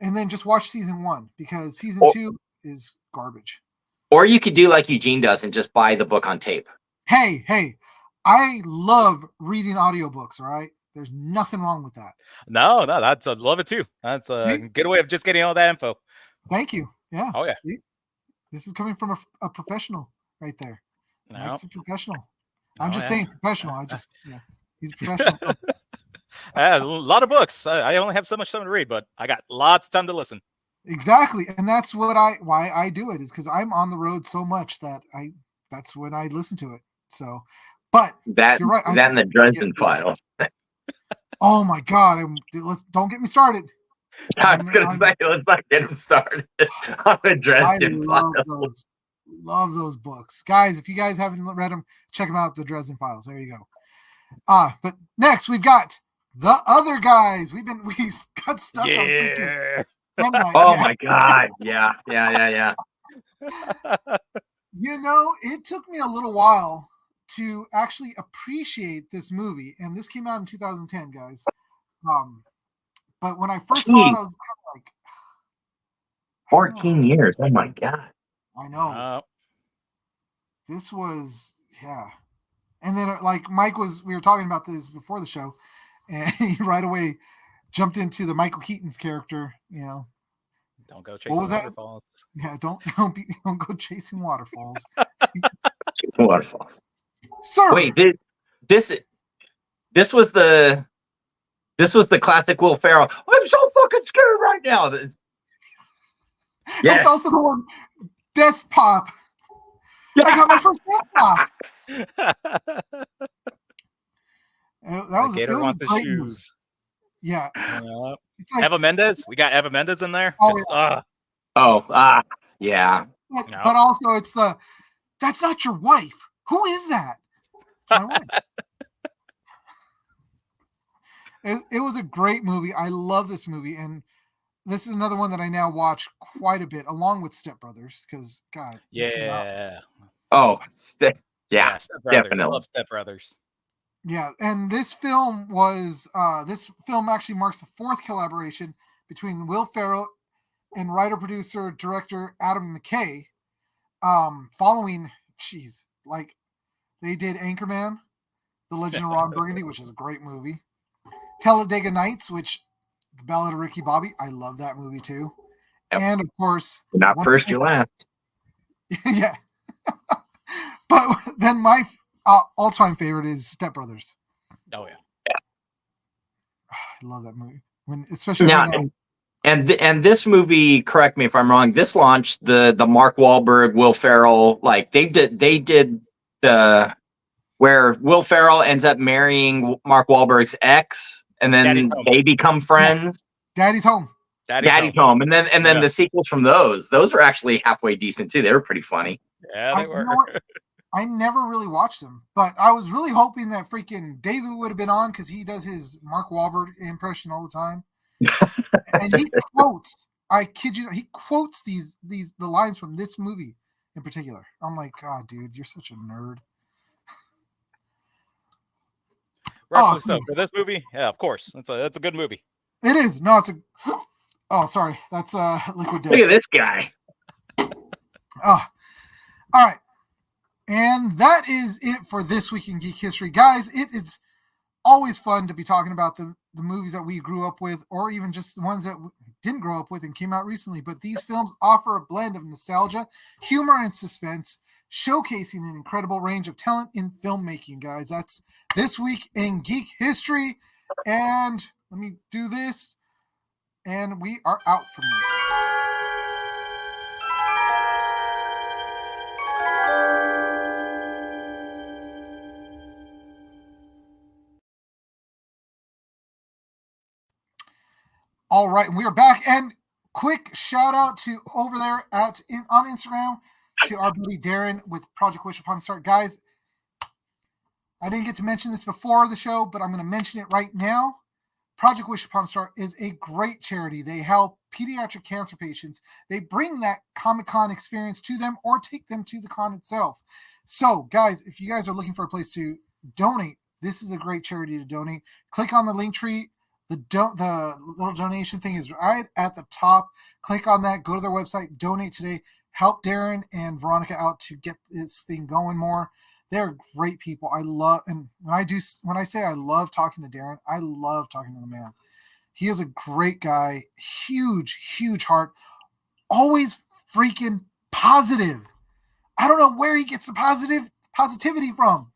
and then just watch season 1 because season 2 is garbage. Or you could do like Eugene does and just buy the book on tape. Hey, I love reading audiobooks, all right? There's nothing wrong with that. No, that's I love it too. That's a good way of just getting all that info. Thank you. Yeah. Oh yeah. See? This is coming from a professional right there. No. Mike's a professional. I'm Oh, just yeah. saying professional. He's a professional. A lot of books. I only have so much time to read, but I got lots of time to listen. Exactly. And that's why I do it, is because I'm on the road so much that that's when I listen to it. So, but you're right. That and the Dresden Files. Oh my God. Don't get me started. I was going to say, let's not get him started on the Dresden Files. Love those books. Guys, if you guys haven't read them, check them out, the Dresden Files. There you go. But next we've got the other guys. We got stuck on freaking Oh my God. Yeah. You know, it took me a little while to actually appreciate this movie, and this came out in 2010, guys. But when I first saw it, I was kind of like 14 years. Oh my God. I know. This was, yeah. And then like we were talking about this before the show, and he right away jumped into the Michael Keaton's character, you know. Don't go chasing waterfalls. Yeah, don't go chasing waterfalls. Waterfalls. Sir. Wait, this was the classic Will Ferrell. I'm so fucking scared right now. Yes. That's also the one. Desk pop. I got my first desk pop. That was Gator wants his shoes. Movie. Yeah. It's like, Eva Mendes. We got Eva Mendes in there. Yeah. But also, it's that's not your wife. Who is that? It's my wife. It was a great movie. I love this movie, and this is another one that I now watch quite a bit, along with Step Brothers, because God. Yeah. Oh, Step Brothers. Definitely. Love Step Brothers. Yeah, and this film actually marks the 4th collaboration between Will Ferrell and writer, producer, director Adam McKay. Following, they did Anchorman, The Legend of Ron Burgundy, which is a great movie. Talladega Nights, the Ballad of Ricky Bobby, I love that movie too. Yep. And of course, not first, you're last. Yeah. But then my all-time favorite is Step Brothers. Oh yeah. I love that movie. Especially now, and this movie, correct me if I'm wrong, this launched the Mark Wahlberg, Will Ferrell, like they did the where Will Ferrell ends up marrying Mark Wahlberg's ex, and then they become friends. Daddy's Home. Daddy's Home. And then the sequels from those are actually halfway decent too. They were pretty funny. Yeah, they were. I never really watched them, but I was really hoping that freaking David would have been on, because he does his Mark Wahlberg impression all the time. And he quotes, I kid you not, he quotes the lines from this movie in particular. I'm like, God, dude, you're such a nerd. Rightfully so. For this movie, yeah, of course. It's a good movie. It is. No, it's a. Oh, sorry. That's Liquid Death. Look at this guy. All right. And that is it for this week in Geek History. Guys, it is always fun to be talking about the movies that we grew up with, or even just the ones that we didn't grow up with and came out recently. But these films offer a blend of nostalgia, humor, and suspense, showcasing an incredible range of talent in filmmaking, guys. That's this week in Geek History. And let me do this. And we are out from this. All right, and we are back. And quick shout out to over there on Instagram to our buddy Darren with Project Wish Upon a Star. Guys, I didn't get to mention this before the show, but I'm going to mention it right now. Project Wish Upon a Star is a great charity. They help pediatric cancer patients. They bring that Comic-Con experience to them or take them to the con itself. So, guys, if you guys are looking for a place to donate, this is a great charity to donate. Click on the link tree. The little donation thing is right at the top. Click on that. Go to their website. Donate today. Help Darren and Veronica out to get this thing going more. They're great people. And when I say I love talking to Darren, I love talking to the man. He is a great guy. Huge heart. Always freaking positive. I don't know where he gets the positivity from.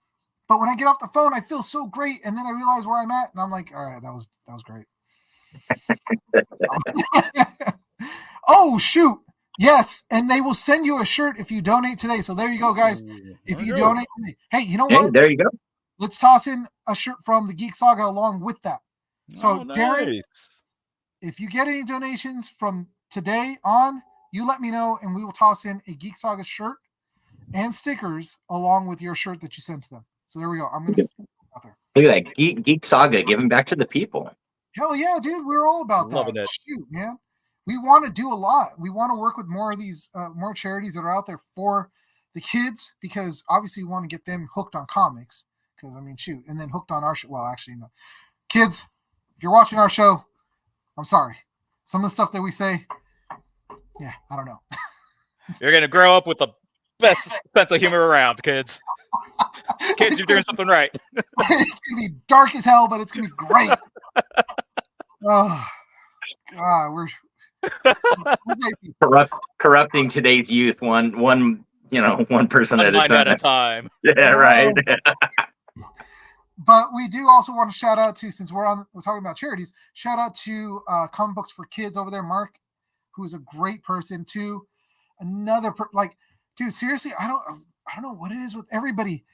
But when I get off the phone, I feel so great, and then I realize where I'm at, and I'm like, all right, that was great. Oh, shoot. Yes, and they will send you a shirt if you donate today. So there you go, guys. If you donate today. Hey, you know what? There you go. Let's toss in a shirt from the Geek Saga along with that. So, Darren, if you get any donations from today on, you let me know, and we will toss in a Geek Saga shirt and stickers along with your shirt that you sent to them. So there we go. I'm going to out there. Look at that Geek Saga giving back to the people. Hell yeah, dude. We're all about Loving that. It. Shoot, man. We want to do a lot. We want to work with more of these, more charities that are out there for the kids, because obviously we want to get them hooked on comics. Because, I mean, shoot. And then hooked on our show. Well, actually, no. Kids, if you're watching our show, I'm sorry. Some of the stuff that we say, yeah, I don't know. You're going to grow up with the best sense of humor around, kids. Kids, you're doing something right. It's gonna be dark as hell, but it's gonna be great. Oh God, we're corrupting today's youth one person at a time. Yeah, right. But we do also want to shout out to, since we're talking about charities, shout out to Comic Books for Kids over there, Mark, who is a great person too. Another dude, seriously, I don't know what it is with everybody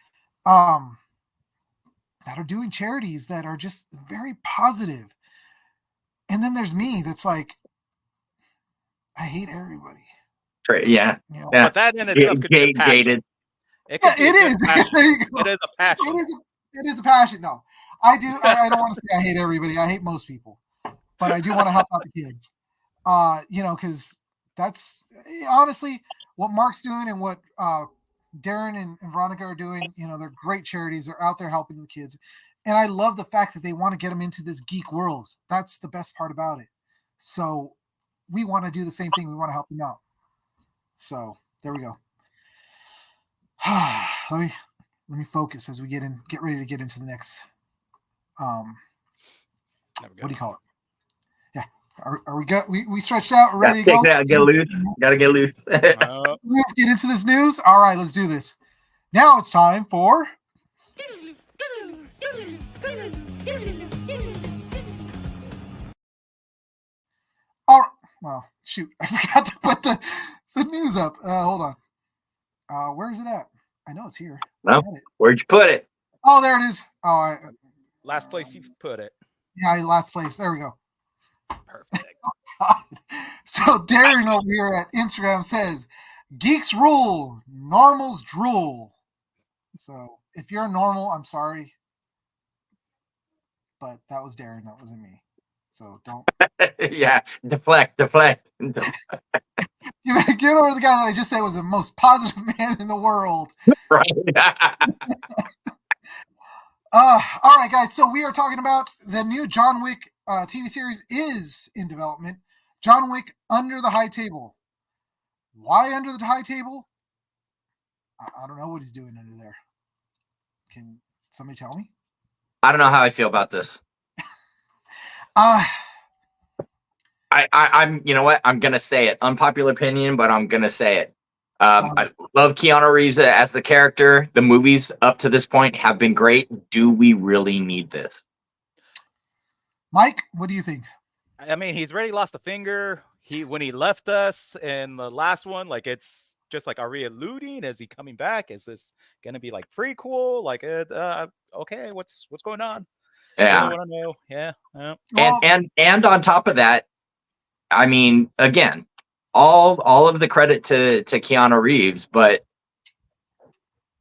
that are doing charities that are just very positive. And then there's me that's like, I hate everybody. Yeah. You know? But that in itself could be a passion. It is. It is a passion. It is a passion. No, I don't want to say I hate everybody. I hate most people, but I do want to help out the kids. Because that's honestly what Mark's doing and what Darren and Veronica are doing. They're great charities. They're out there helping the kids. And I love the fact that they want to get them into this geek world. That's the best part about it. So we want to do the same thing. We want to help them out. So there we go. Let me focus as we get ready to get into the next. What do you call it? Yeah. Are we good? We stretched out. We're ready to go. Get loose. Gotta get loose. Let's get into this news. All right, let's do this. Now it's time for. Oh, well, shoot. I forgot to put the news up. Hold on. Where is it at? I know it's here. No, where'd you put it? Oh, there it is. Oh, last place you put it. Yeah, last place. There we go. Perfect. So Darren over here at Instagram says, "Geeks rule, normals drool." So if you're normal, I'm sorry, but that was Darren. That wasn't me. So don't. Yeah, deflect. Get over the guy that I just said was the most positive man in the world. Right. All right, guys. So we are talking about the new John Wick TV series is in development. John Wick Under the High Table. Why under the high table? I don't know what he's doing under there. Can somebody tell me? I don't know how I feel about this. I'm you know what? I'm gonna say it. Unpopular opinion, but I'm gonna say it. I love Keanu Reeves as the character. The movies up to this point have been great. Do we really need this? Mike, what do you think? I mean, he's already lost a finger. When he left us in the last one, like, it's just like, are we alluding? Is he coming back? Is this gonna be like prequel? Like, okay, what's going on? Yeah. I want to know. Yeah. And on top of that, I mean, again, all of the credit to Keanu Reeves, but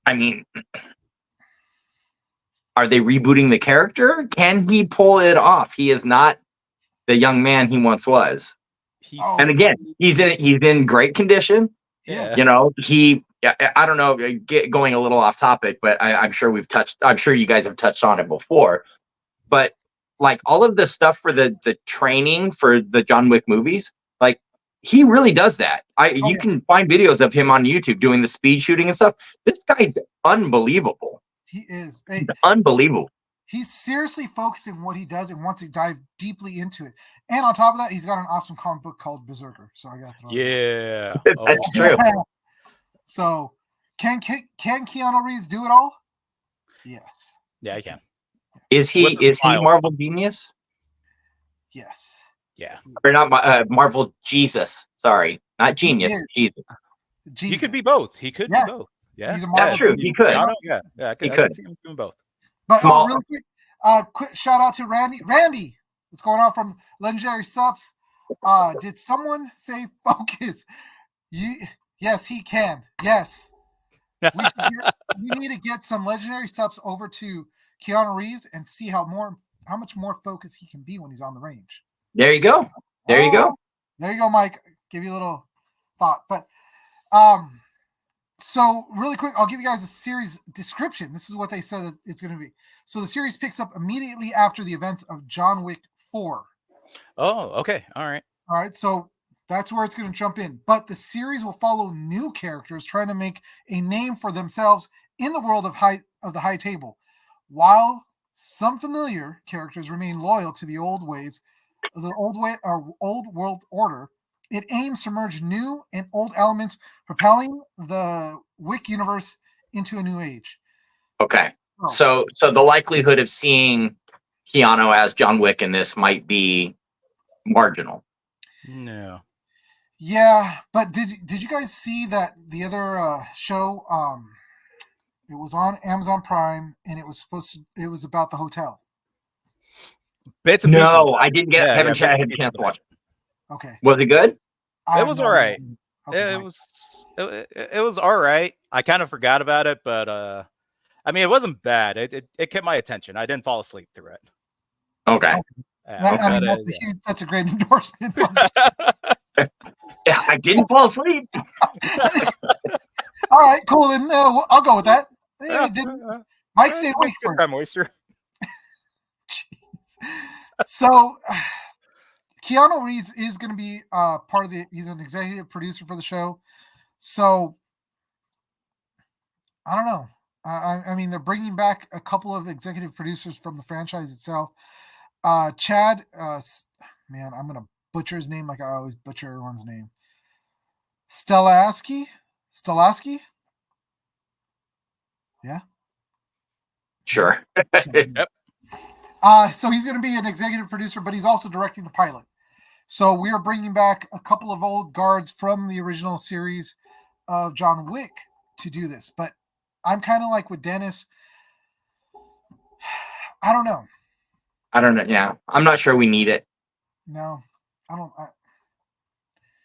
I mean, are they rebooting the character? Can he pull it off? He is not the young man he once was. And again, he's in great condition. Yeah. You know, I don't know, going a little off topic, but I'm sure you guys have touched on it before. But like all of the stuff for the training for the John Wick movies, like he really does that. You can find videos of him on YouTube doing the speed shooting and stuff. This guy's unbelievable. He is. He's unbelievable. He's seriously focusing what he does and wants to dive deeply into it. And on top of that, he's got an awesome comic book called Berserker. So I got to throw Yeah. That's true. So can Keanu Reeves do it all? Yes. Yeah, he can. Is he Marvel Genius? Yes. Yeah. Or not Marvel Jesus. Sorry. Not Genius. Jesus. He could be both. He could be both. Yeah. He's a That's true. He could. Yeah. I could see him doing both. But real quick, quick shout out to Randy. Randy, what's going on from Legendary Subs? Did someone say focus? Yes, he can. Yes. We need to get some Legendary Subs over to Keanu Reeves and see how much more focus he can be when he's on the range. There you go. There you go. There you go, Mike. Give you a little thought. But so really quick, I'll give you guys a series description. This is what they said that it's going to be. So the series picks up immediately after the events of John Wick 4. Oh, okay. All right. So that's where it's going to jump in. But the series will follow new characters trying to make a name for themselves in the world of the high table, while some familiar characters remain loyal to the old ways, the old world order. It aims to merge new and old elements, propelling the Wick universe into a new age. Okay. So the likelihood of seeing Keanu as John Wick in this might be marginal. No. Yeah, but did you guys see that the other show? It was on Amazon Prime, and it was about the hotel. Bits and no, pieces. I didn't get. Haven't had a chance to watch it. Okay. Was it good? It was all right. Okay, it was all right. I kind of forgot about it, but I mean, it wasn't bad. It kept my attention. I didn't fall asleep through it. Okay. That's a great endorsement. Yeah, I didn't fall asleep. All right, cool. Then I'll go with that. Mike stayed awake for it. Moisture. So, Keanu Reeves is going to be part of he's an executive producer for the show. So, I don't know. I mean, they're bringing back a couple of executive producers from the franchise itself. Chad, man, I'm going to butcher his name like I always butcher everyone's name. Stelaski? Yeah? Sure. Yep. So he's going to be an executive producer, but he's also directing the pilot. So we are bringing back a couple of old guards from the original series of John Wick to do this. But I'm kind of like with Dennis. I don't know. Yeah, I'm not sure we need it. No, I don't.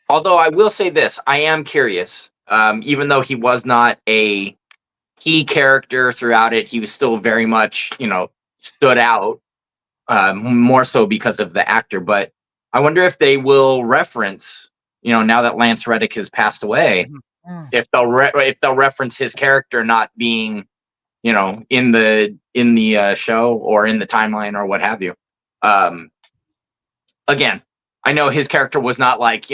Although I will say this, I am curious. Even though he was not a key character throughout it, he was still very much, stood out. More so because of the actor. But I wonder if they will reference, now that Lance Reddick has passed away, if they'll reference his character not being, in the show or in the timeline or what have you. Again, I know his character was not like,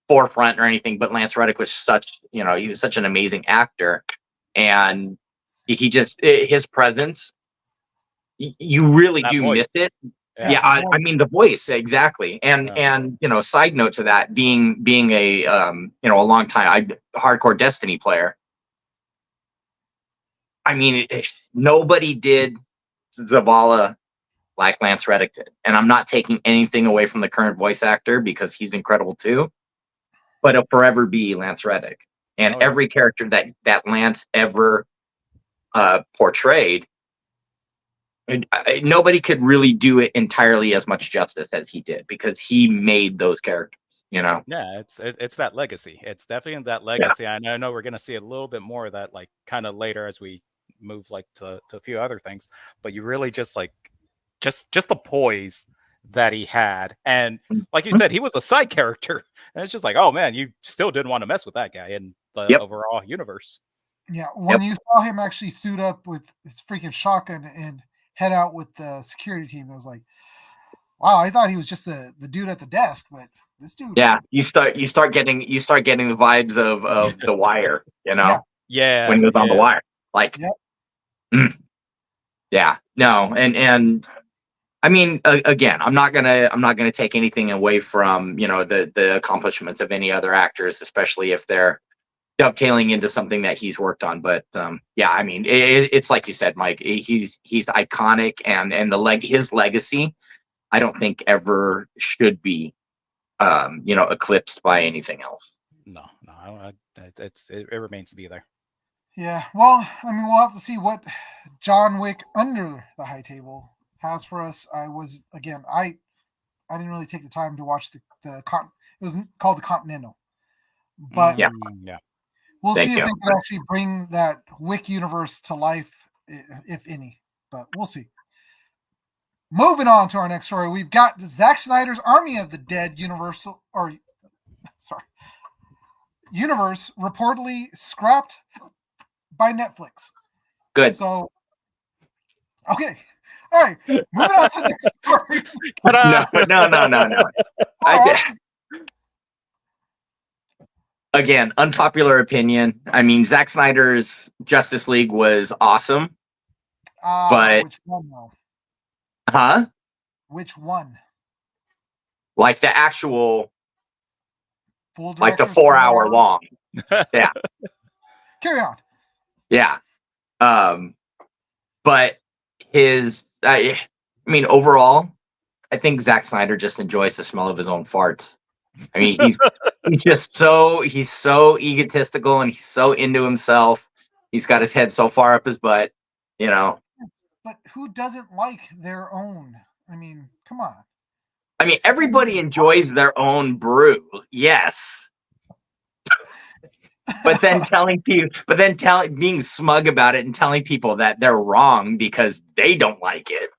forefront or anything, but Lance Reddick was he was such an amazing actor, and he just his presence, you really do miss it. Yeah, I mean the voice exactly, and side note to that, being a a long time hardcore Destiny player. I mean, nobody did Zavala like Lance Reddick did, and I'm not taking anything away from the current voice actor because he's incredible too. But it'll forever be Lance Reddick, and every character that Lance ever portrayed. Nobody could really do it entirely as much justice as he did because he made those characters. Yeah, it's that legacy. It's definitely that legacy. I know we're gonna see a little bit more of that, like kind of later as we move like to a few other things. But you really just like just the poise that he had, and like you said, he was a side character, and it's just like, oh man, you still didn't want to mess with that guy in the Yep. overall universe. Yeah, when you saw him actually suit up with his freaking shotgun and head out with the security team, it was like, wow, I thought he was just the dude at the desk, but this dude. Yeah, you start getting the vibes of The Wire, Yeah, when he was on The Wire, like, yeah, no, and I mean, again, I'm not gonna take anything away from the accomplishments of any other actors, especially if they're dovetailing into something that he's worked on. But yeah, I mean, it's like you said, Mike. He's iconic, and his legacy, I don't think ever should be eclipsed by anything else. No, it remains to be there. Yeah, well, I mean, we'll have to see what John Wick Under the High Table has for us. I didn't really take the time to watch the it was called the Continental, but Yeah. we'll Thank see if you. they can actually bring that Wick universe to life, if any. But we'll see. Moving on to our next story, we've got Zack Snyder's Army of the Dead universe reportedly scrapped by Netflix. Good. So, okay. All right. Moving on to the next story. No. Again, unpopular opinion. I mean, Zack Snyder's Justice League was awesome. But which one though? Huh? Which one? Like the actual, Full like the director's 4-hour long. Yeah. Carry on. Yeah. But I mean, overall, I think Zack Snyder just enjoys the smell of his own farts. I mean, he's so egotistical, and he's so into himself. He's got his head so far up his butt, But who doesn't like their own? I mean, come on. I mean, everybody enjoys their own brew, yes. But then being smug about it and telling people that they're wrong because they don't like it.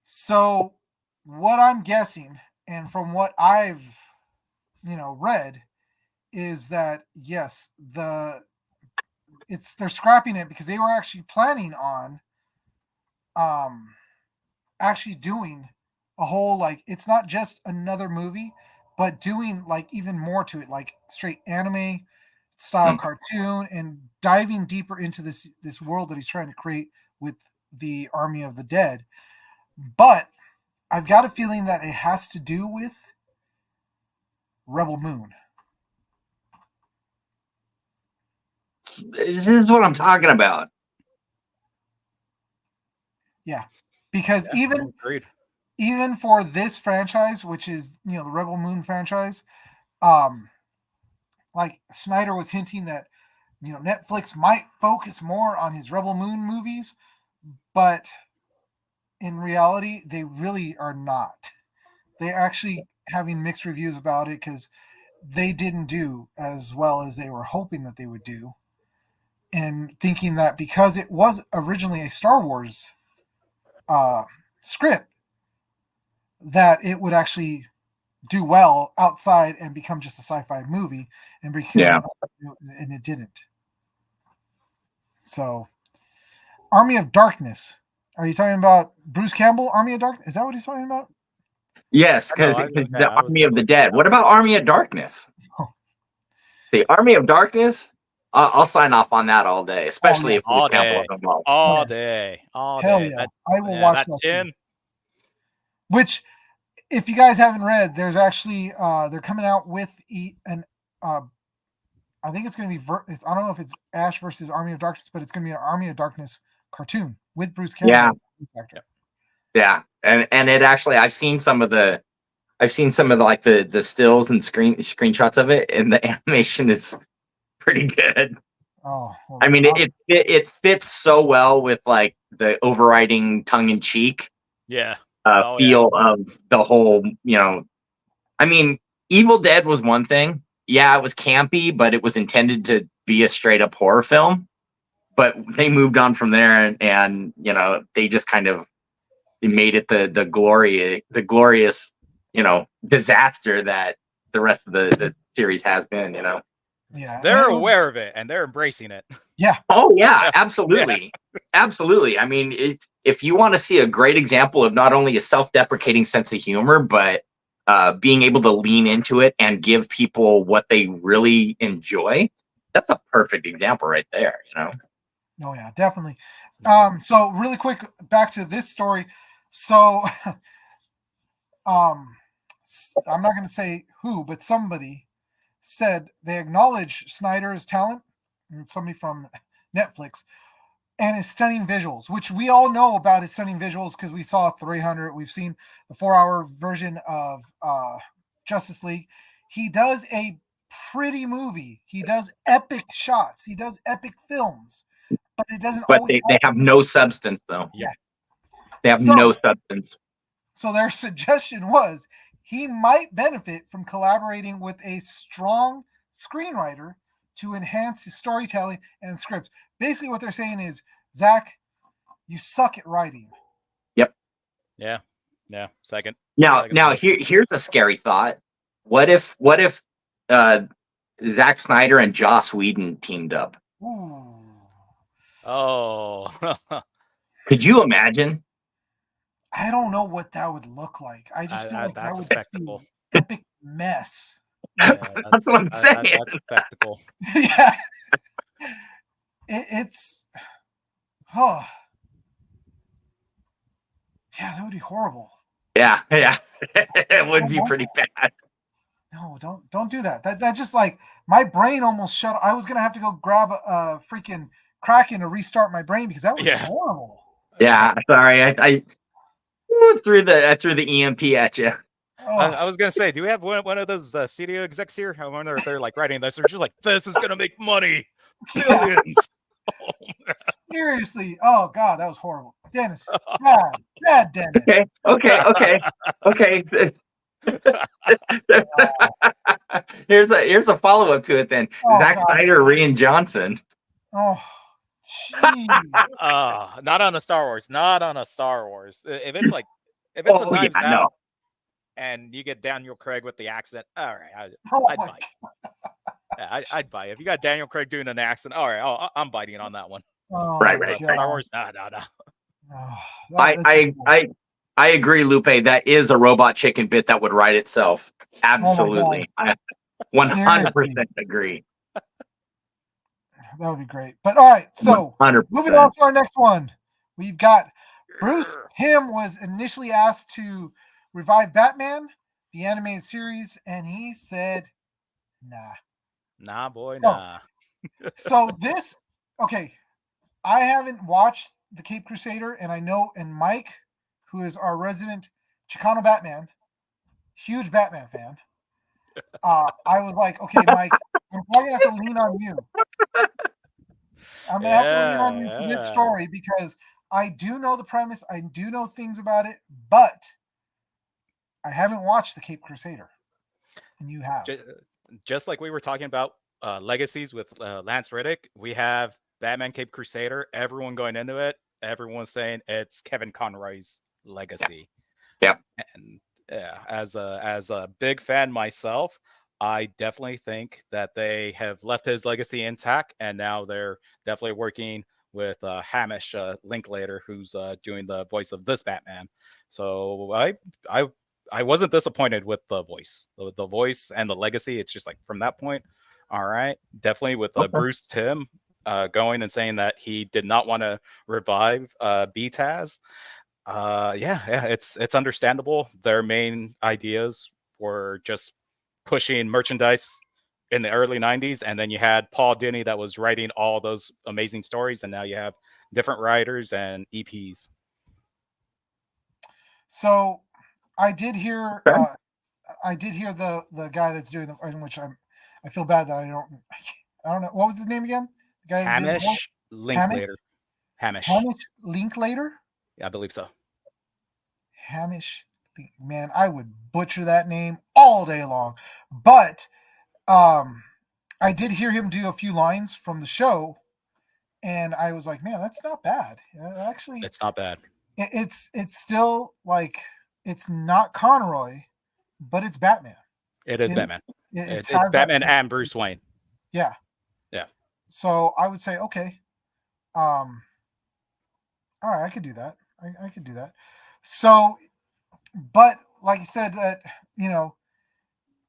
So, what I'm guessing, and from what I've, read, is that yes, they're scrapping it because they were actually planning on, actually doing a whole, like, it's not just another movie, but doing like even more to it, like straight anime style cartoon, and diving deeper into this world that he's trying to create with the Army of the Dead. But I've got a feeling that it has to do with Rebel Moon. This is what I'm talking about. Yeah, because even for this franchise, which is the Rebel Moon franchise, like Snyder was hinting that Netflix might focus more on his Rebel Moon movies, but in reality, they really are not. They're actually having mixed reviews about it because they didn't do as well as they were hoping that they would do, and thinking that because it was originally a Star Wars script, that it would actually do well outside and become just a sci-fi movie, and and it didn't. So, Army of Darkness. Are you talking about Bruce Campbell, Army of Darkness? Is that what he's talking about? Yes, because the Army of the Dead. What about Army of Darkness? The Army of Darkness? I'll sign off on that all day, especially if Bruce Campbell is involved. All day. Hell yeah. I will watch that. Which, if you guys haven't read, there's actually they're coming out with I think it's going to be I don't know if it's Ash versus Army of Darkness, but it's going to be an Army of Darkness cartoon with Bruce Campbell. Yeah, and it actually, I've seen some of the like the stills and screenshots of it, and the animation is pretty good. Oh, well, I mean, it fits so well with like the overriding tongue in cheek feel of the whole I mean, Evil Dead was one thing. Yeah, it was campy, but it was intended to be a straight up horror film. But they moved on from there, and you know, they just kind of made it the glorious, you know, disaster that the rest of the series has been. You know. Yeah, They're aware of it and they're embracing it. Yeah. Oh yeah, absolutely, absolutely. I mean, if you want to see a great example of not only a self-deprecating sense of humor, but being able to lean into it and give people what they really enjoy, that's a perfect example right there. You know. Oh yeah, definitely. So really quick, back to this story. So, I'm not going to say who, but somebody said they acknowledge Snyder's talent, and somebody from Netflix, and his stunning visuals, which we all know about his stunning visuals because we saw 300. We've seen the 4-hour version of Justice League. He does a pretty movie. He does epic shots. He does epic films, but it doesn't But always they have no substance, though. Yeah. They have So- no substance. So their suggestion was he might benefit from collaborating with a strong screenwriter to enhance his storytelling and scripts. Basically, what they're saying is, Zach, you suck at writing. Yeah. Second. Now, motion. here's a scary thought. What if Zack Snyder and Joss Whedon teamed up? Ooh. Oh. Could you imagine? I don't know what that would look like. I just feel like that that's a would just be spectacle. an epic mess. Yeah, That's what I'm saying. That's a spectacle. Yeah. It's oh yeah, that would be horrible. Yeah, it would be pretty bad. No, don't do that. That just like my brain almost shut. I was gonna have to go grab a freaking Kraken to restart my brain because that was just horrible. Yeah, sorry, I threw the EMP at you. I was gonna say, do we have one of those studio execs here? I wonder if they're like writing this. They're just like, this is gonna make money, billions. Seriously, oh god, that was horrible, Dennis. Bad, Dennis. Okay. Here's a follow up to it then. Zack Snyder, Rian Johnson. Oh, gee. Not on a Star Wars. Not on a Star Wars. If it's a Knives Out, and you get Daniel Craig with the accent, all right, I'd buy. Yeah, I'd buy. If you got Daniel Craig doing an accent, all right, I'm biting on that one. Oh, Right. Star Wars, no. I agree, Lupe. That is a robot chicken bit that would write itself. Absolutely. I 100% agree. That would be great. But all right, so 100%. moving on to our next one. We've got Bruce Timm was initially asked to revive Batman, the animated series, and he said, nah. Nah, boy, nah. So this, okay, I haven't watched The Cape Crusader, and I know, and Mike, who is our resident Chicano Batman, huge Batman fan, I was like, okay, Mike, I'm probably going to have to lean on you. I'm going to have to lean on you for this story because I do know the premise. I do know things about it, but I haven't watched The Cape Crusader, and you have. Just like we were talking about legacies with Lance Riddick, we have Batman Cape Crusader. Everyone going into it, everyone's saying it's Kevin Conroy's legacy. Yeah. And as a big fan myself, I definitely think that they have left his legacy intact, and now they're definitely working with Hamish Linklater, who's doing the voice of this Batman. So I wasn't disappointed with the voice, the voice and the legacy. It's just like from that point, all right, definitely with Bruce Timm going and saying that he did not want to revive BTAS. It's understandable. Their main ideas were just pushing merchandise in the early 90s, and then you had Paul Dini that was writing all those amazing stories, and now you have different writers and EPs. So I did hear the guy that's doing the, in which I feel bad that I don't know what was his name again. The guy Hamish Linklater. Hamish Linklater. Yeah, I believe so. Hamish, man, I would butcher that name all all day long. But I did hear him do a few lines from the show, and I was like, man, that's not bad. Actually, It's not bad. it's still like it's not Conroy, but it's Batman. It is It- Batman. It It's has that- Batman and Bruce Wayne. Yeah. Yeah. So I would say, okay, all right, I could do that. I could do that. So, but like I said, that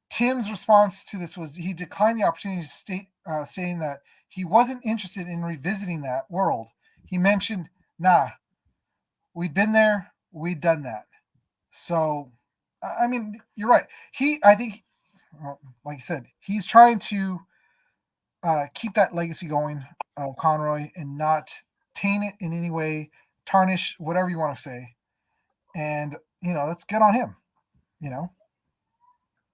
Tim's response to this was he declined the opportunity to state, saying that he wasn't interested in revisiting that world. He mentioned, nah, we'd been there, we'd done that. So, I mean, you're right. I think, like I said, he's trying to keep that legacy going of Conroy and not taint it in any way, tarnish, whatever you want to say. And, that's good on him,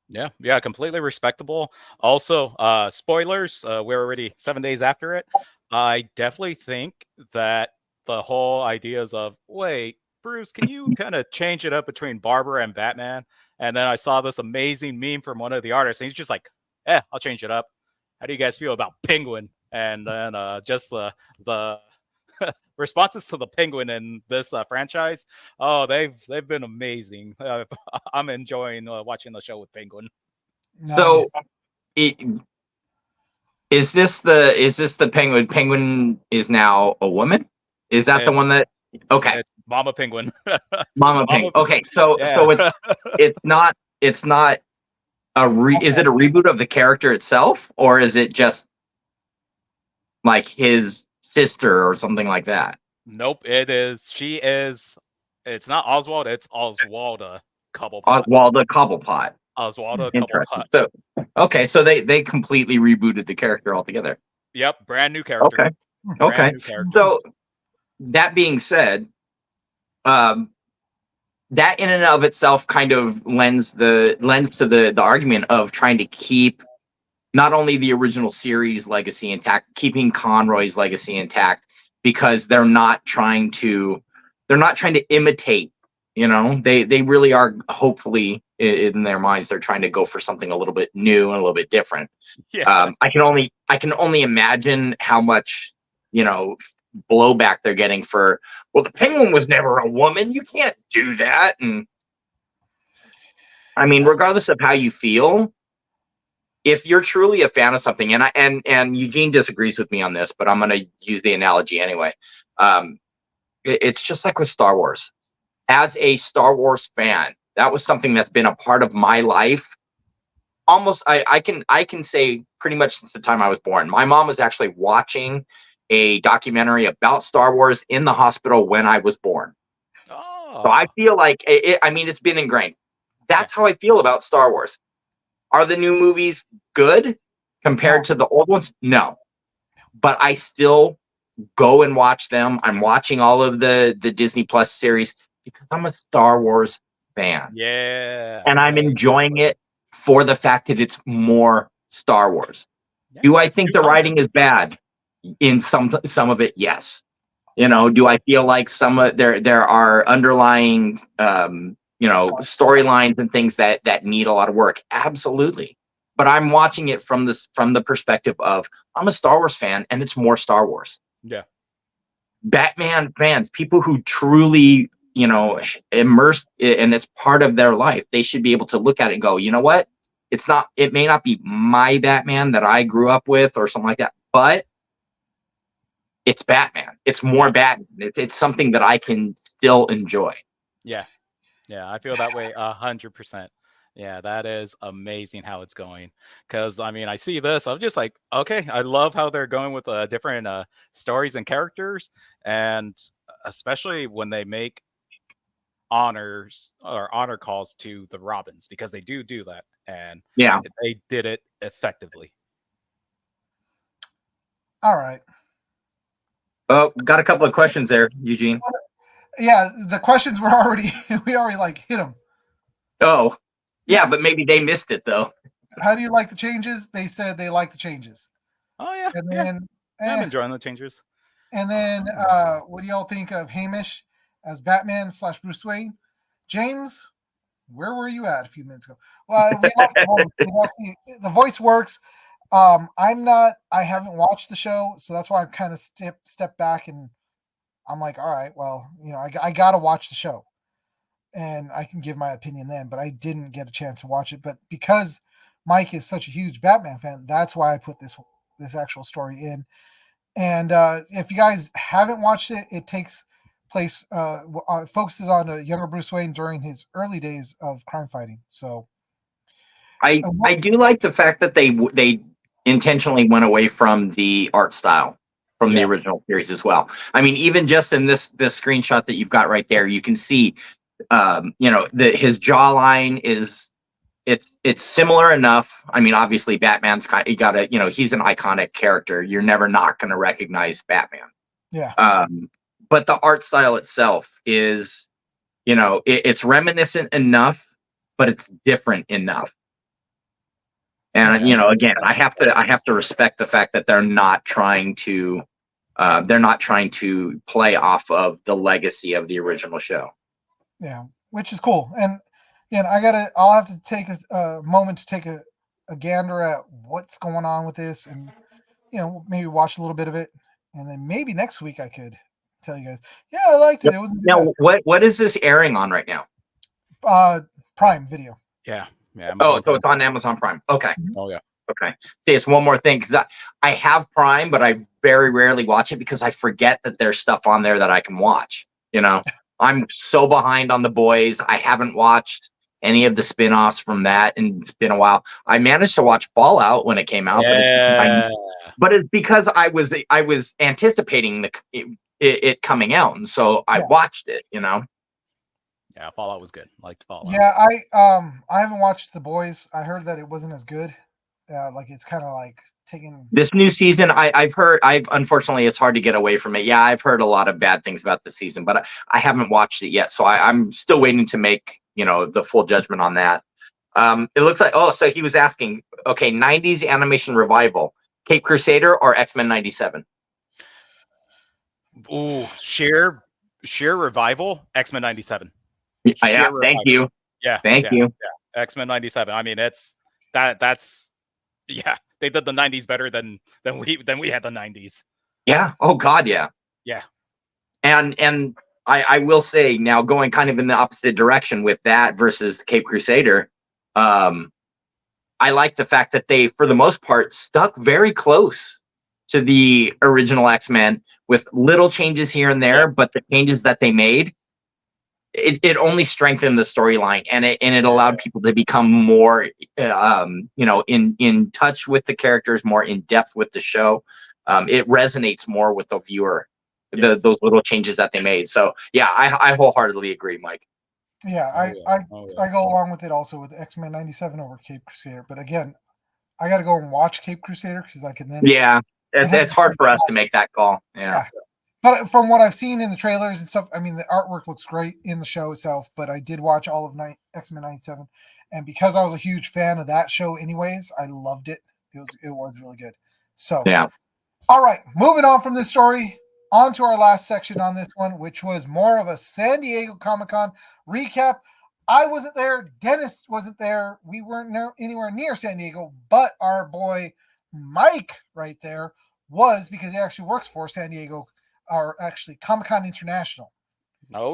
Yeah, completely respectable. Also, spoilers, we're already 7 days after it. I definitely think that the whole ideas of, wait, Bruce, can you kind of change it up between Barbara and Batman? And then I saw this amazing meme from one of the artists, and he's just like, I'll change it up. How do you guys feel about Penguin? And then just the responses to the Penguin in this franchise. Oh, they've been amazing. I'm enjoying watching the show with Penguin. So, is this the Penguin? Penguin is now a woman. Is that the one that? Okay, It's Mama Penguin. Mama Penguin. Okay, so it's not is it a reboot of the character itself, or is it just like his sister or something like that? Nope, it is. She is. It's not Oswald. It's Oswalda Cobblepot. Oswalda Cobblepot. Oswalda Interesting. Cobblepot. So, okay, so they completely rebooted the character altogether. Yep, brand new character. Okay. Okay. New character. So that being said, that in and of itself kind of lends to the argument of trying to keep not only the original series legacy intact, keeping Conroy's legacy intact, because they're not trying to imitate. They really are, hopefully in their minds, they're trying to go for something a little bit new and a little bit different. Yeah. I can only imagine how much blowback they're getting for, well, the Penguin was never a woman, you can't do that. And I mean, regardless of how you feel, if you're truly a fan of something, and Eugene disagrees with me on this, but I'm going to use the analogy anyway. It's just like with Star Wars. As a Star Wars fan, that was something that's been a part of my life. Almost, I can say pretty much since the time I was born. My mom was actually watching a documentary about Star Wars in the hospital when I was born. Oh. So I feel like it's been ingrained. That's how I feel about Star Wars. Are the new movies good compared to the old ones? No. But I still go and watch them. I'm watching all of the Disney Plus series because I'm a Star Wars fan. Yeah. And I'm enjoying it for the fact that it's more Star Wars. Yeah, do I think the writing is bad? In some of it, yes. Do I feel like there are underlying storylines and things that need a lot of work? Absolutely. But I'm watching it from the perspective of, I'm a Star Wars fan and it's more Star Wars. Yeah. Batman fans, people who truly, immersed and it's part of their life, they should be able to look at it and go, you know what? It may not be my Batman that I grew up with or something like that, but it's Batman. It's more Batman. It's something that I can still enjoy. Yeah. I feel that way 100%. Yeah, that is amazing how it's going. Because I see this, I'm just like, okay, I love how they're going with different stories and characters, and especially when they make honors or honor calls to the Robins, because they do that, and they did it effectively. All right. Oh, got a couple of questions there, Eugene. Yeah, the questions were already we already hit them. Oh, yeah, but maybe they missed it though. How do you like the changes? They said they like the changes. Oh yeah, and then, I'm enjoying the changes. And then, what do y'all think of Hamish as Batman / Bruce Wayne? James, Where were you at a few minutes ago? Well, the voice works. I haven't watched the show, so that's why I've kind of step back, and I'm like, all right, well, I got to watch the show, and I can give my opinion then, but I didn't get a chance to watch it. But because Mike is such a huge Batman fan, that's why I put this actual story in. And if you guys haven't watched it, it takes place, focuses on a younger Bruce Wayne during his early days of crime fighting. So I do like the fact that they intentionally went away from the art style from the original series as well. I mean, even just in this screenshot that you've got right there, you can see, his jawline is it's similar enough. I mean, obviously, Batman's he's an iconic character. You're never not going to recognize Batman. Yeah. But the art style itself is, it's reminiscent enough, but it's different enough. And again, I have to respect the fact that they're not trying to play off of the legacy of the original show. Yeah, which is cool. And I'll have to take a moment to take a gander at what's going on with this, and maybe watch a little bit of it, and then maybe next week I could tell you guys, yeah, I liked it. It was now what is this airing on right now? Prime Video. Yeah. So it's on Amazon Prime. Okay. Oh yeah. Okay. See, it's one more thing, because I have Prime, but I very rarely watch it because I forget that there's stuff on there that I can watch. I'm so behind on The Boys. I haven't watched any of the spin-offs from that, and it's been a while. I managed to watch Fallout when it came out, but it's because I was anticipating it coming out, and so I watched it. Yeah, Fallout was good. Liked Fallout. Yeah, I haven't watched The Boys. I heard that it wasn't as good. It's kind of like taking this new season. I've heard. Unfortunately, it's hard to get away from it. Yeah, I've heard a lot of bad things about the season, but I haven't watched it yet. So I'm still waiting to make the full judgment on that. It looks like so he was asking, okay, 90s animation revival, Cape Crusader or X-Men 97? Ooh, sheer revival, X-Men 97. Yeah, thank you. Yeah, thank you. Yeah, X-Men 97. I mean, that's they did the 90s better than we had the 90s. Yeah. Oh God, yeah. Yeah. And I will say, now going kind of in the opposite direction with that versus Cape Crusader, I like the fact that they, for the most part, stuck very close to the original X-Men with little changes here and there, but the changes that they made, it only strengthened the storyline, and it allowed people to become more in touch with the characters, more in depth with the show. It resonates more with the viewer, those little changes that they made. So yeah, I wholeheartedly agree, Mike. Yeah, I go along with it also with X-Men 97 over Cape Crusader, but again, I got to go and watch Cape Crusader because I can then. Yeah, it's hard for us to make that call. Yeah. But from what I've seen in the trailers and stuff, I mean, the artwork looks great in the show itself, but I did watch all of X-Men 97. And because I was a huge fan of that show anyways, I loved it. It was really good. So, yeah. All right, moving on from this story, on to our last section on this one, which was more of a San Diego Comic-Con recap. I wasn't there. Dennis wasn't there. We weren't anywhere near San Diego, but our boy Mike right there was, because he actually works for San Diego, or actually Comic-Con International. Yeah.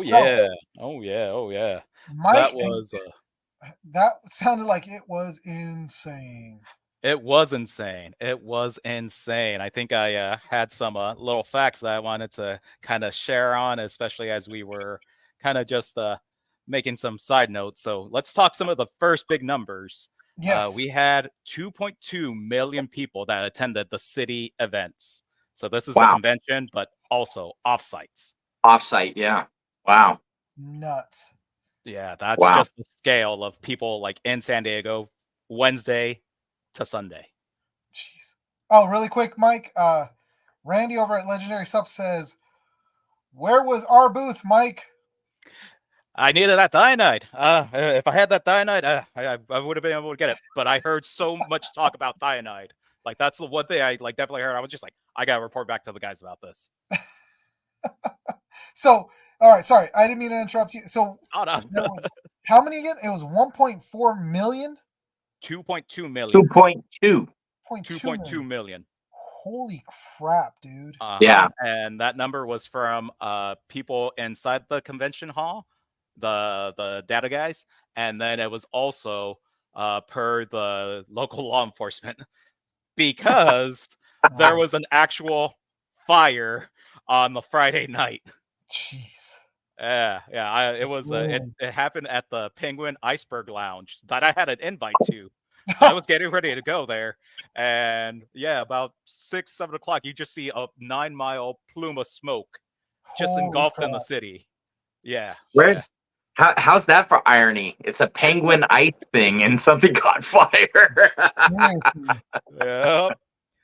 Mike, that sounded like it was insane. It was insane. I think I had some little facts that I wanted to kind of share on, especially as we were kind of just making some side notes. So let's talk some of the first big numbers. Yes. We had 2.2 million people that attended the city events. So this is a convention, but also offsites. Offsite, yeah. Wow. Nuts. Yeah, that's just the scale of people like in San Diego, Wednesday to Sunday. Jeez. Oh, really quick, Mike. Randy over at Legendary Sub says, "Where was our booth, Mike?" I needed that Dynamite. If I had that Dynamite, I would have been able to get it. But I heard so much talk about Dynamite. Like, that's the one thing I definitely heard. I was just like, I gotta report back to the guys about this. So, all right, sorry, I didn't mean to interrupt you. So, How many again? It was 1.4 million. 2.2 million. 2.2. 2.2 million. Holy crap, dude. Yeah. And that number was from people inside the convention hall, the data guys, and then it was also per the local law enforcement because there was an actual fire on the Friday night. Jeez. Yeah. It was it happened at the Penguin Iceberg Lounge that I had an invite to. So I was getting ready to go there, and yeah, about 6-7 o'clock, you just see a 9-mile plume of smoke just Holy engulfed in the crap. city. Yeah. Where's how's that for irony? It's a penguin ice thing, and something caught fire. Seriously. Yep.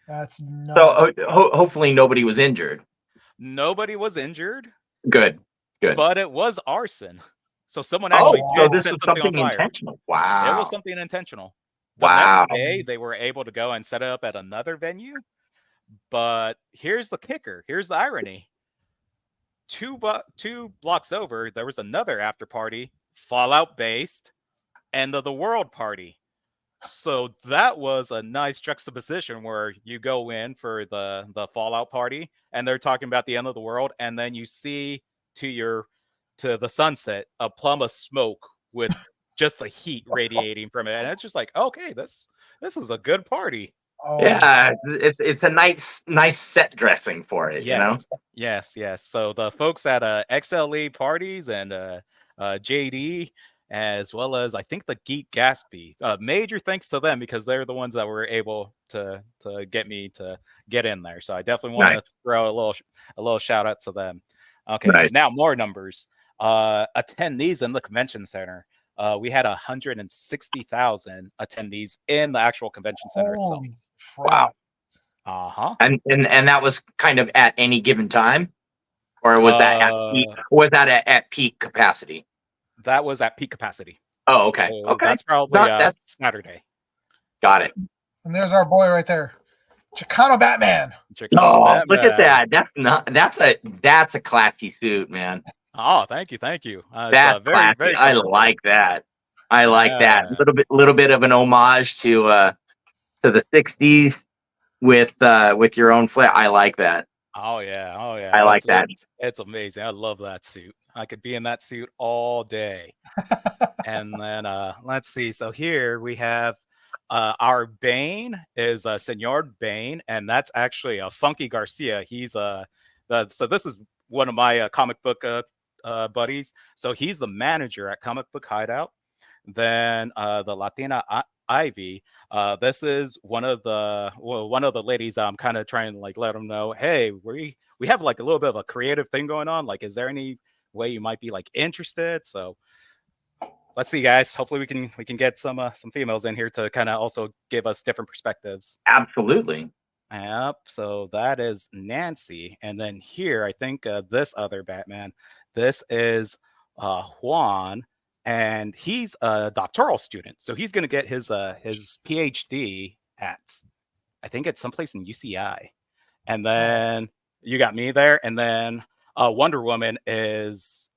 That's nuts. So hopefully nobody was injured. Nobody was injured, Good. but it was arson. So someone actually so did this set was something on something fire. intentional. Wow. It was something intentional. The Wow. next day, they were able to go and set it up at another venue. But here's the kicker. Here's the irony. Two blocks over, there was another after party, Fallout based, end of the world party. So that was a nice juxtaposition where you go in for the Fallout party, and they're talking about the end of the world, and then you see to the sunset a plum of smoke with just the heat radiating from it, and it's just like, okay, this is a good party. Yeah, it's a nice set dressing for it, you know. Yes. So the folks at XLE parties and JD, as well as I think the Geek Gatsby, major thanks to them because they're the ones that were able to get me to get in there. So I definitely want to throw a little shout out to them. Okay, now more numbers. Attendees in the convention center. We had 160,000 attendees in the actual convention center itself. Wow. And that was kind of at any given time, or was that at peak capacity? That was at peak capacity. Oh, okay. So okay. That's probably Saturday. Got it. And there's our boy right there, Chicano Batman. Batman. Look at that. That's a classy suit, man. Oh, thank you. That's very, very. I like that. I like that. Little bit of an homage to the '60s with your own flair. I like that. Oh yeah. I like that. It's amazing. I love that suit. I could be in that suit all day. And then let's see. So here we have our Bane is Senor Bane, and that's actually Funky Garcia. He's so this is one of my comic book buddies. So he's the manager at Comic Book Hideout. Then the Latina Ivy. This is one of the ladies. I'm kind of trying to like let them know, hey, we have like a little bit of a creative thing going on. Like, is there any way you might be like interested? So let's see, guys. Hopefully we can get some females in here to kind of also give us different perspectives. Absolutely. Yep. So that is Nancy, and then here I think this other Batman. This is Juan. And he's a doctoral student, so he's going to get his PhD at, I think it's someplace in UCI. And then you got me there, and then Wonder Woman is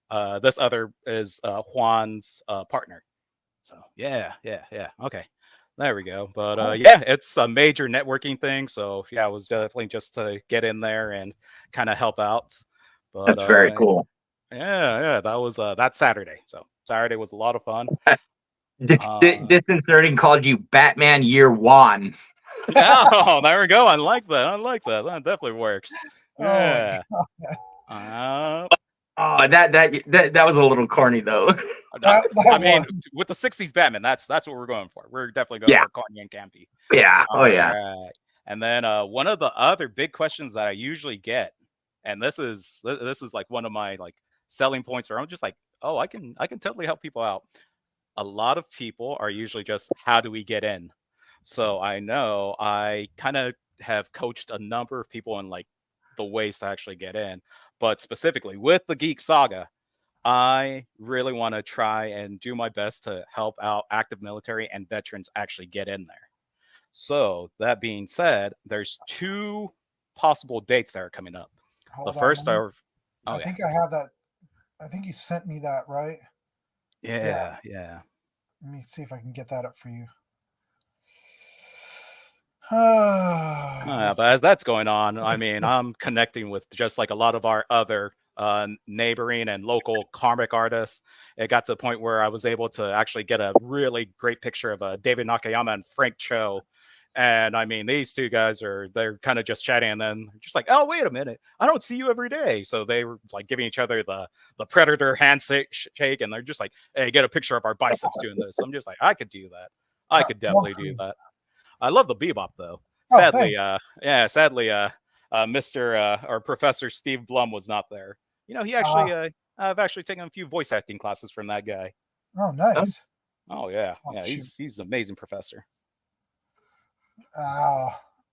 this other is Juan's partner. So yeah. Okay, there we go. But yeah, it's a major networking thing. So yeah, it was definitely just to get in there and kind of help out. But that's very cool. Yeah, that was that's Saturday. So Saturday was a lot of fun. Disconcerting called you Batman Year One. Oh, there we go. I like that. That definitely works. Yeah. That was a little corny though. I mean, with the '60s Batman, that's what we're going for. We're definitely going for corny and campy. Yeah. Right. And then one of the other big questions that I usually get, and this is like one of my like selling points where I'm just like, oh, I can totally help people out. A lot of people are usually just, how do we get in? So I know I kind of have coached a number of people in like the ways to actually get in, but specifically with the Geek Saga, I really want to try and do my best to help out active military and veterans actually get in there. So that being said, there's 2 possible dates that are coming up. I think I have that. I think you sent me that, right? Yeah, yeah. Let me see if I can get that up for you. But as that's going on, I mean, I'm connecting with just like a lot of our other neighboring and local comic artists. It got to the point where I was able to actually get a really great picture of David Nakayama and Frank Cho. And I mean, these two guys they're kind of just chatting, and then just like, oh, wait a minute, I don't see you every day. So they were like giving each other the predator handshake, and they're just like, hey, get a picture of our biceps doing this. I'm just like, I could do that. I could definitely do that. I love the bebop though. Sadly, Mr. Or Professor Steve Blum was not there. You know, he actually, I've actually taken a few voice acting classes from that guy. Oh, nice. Oh yeah, yeah, he's an amazing professor. Oh,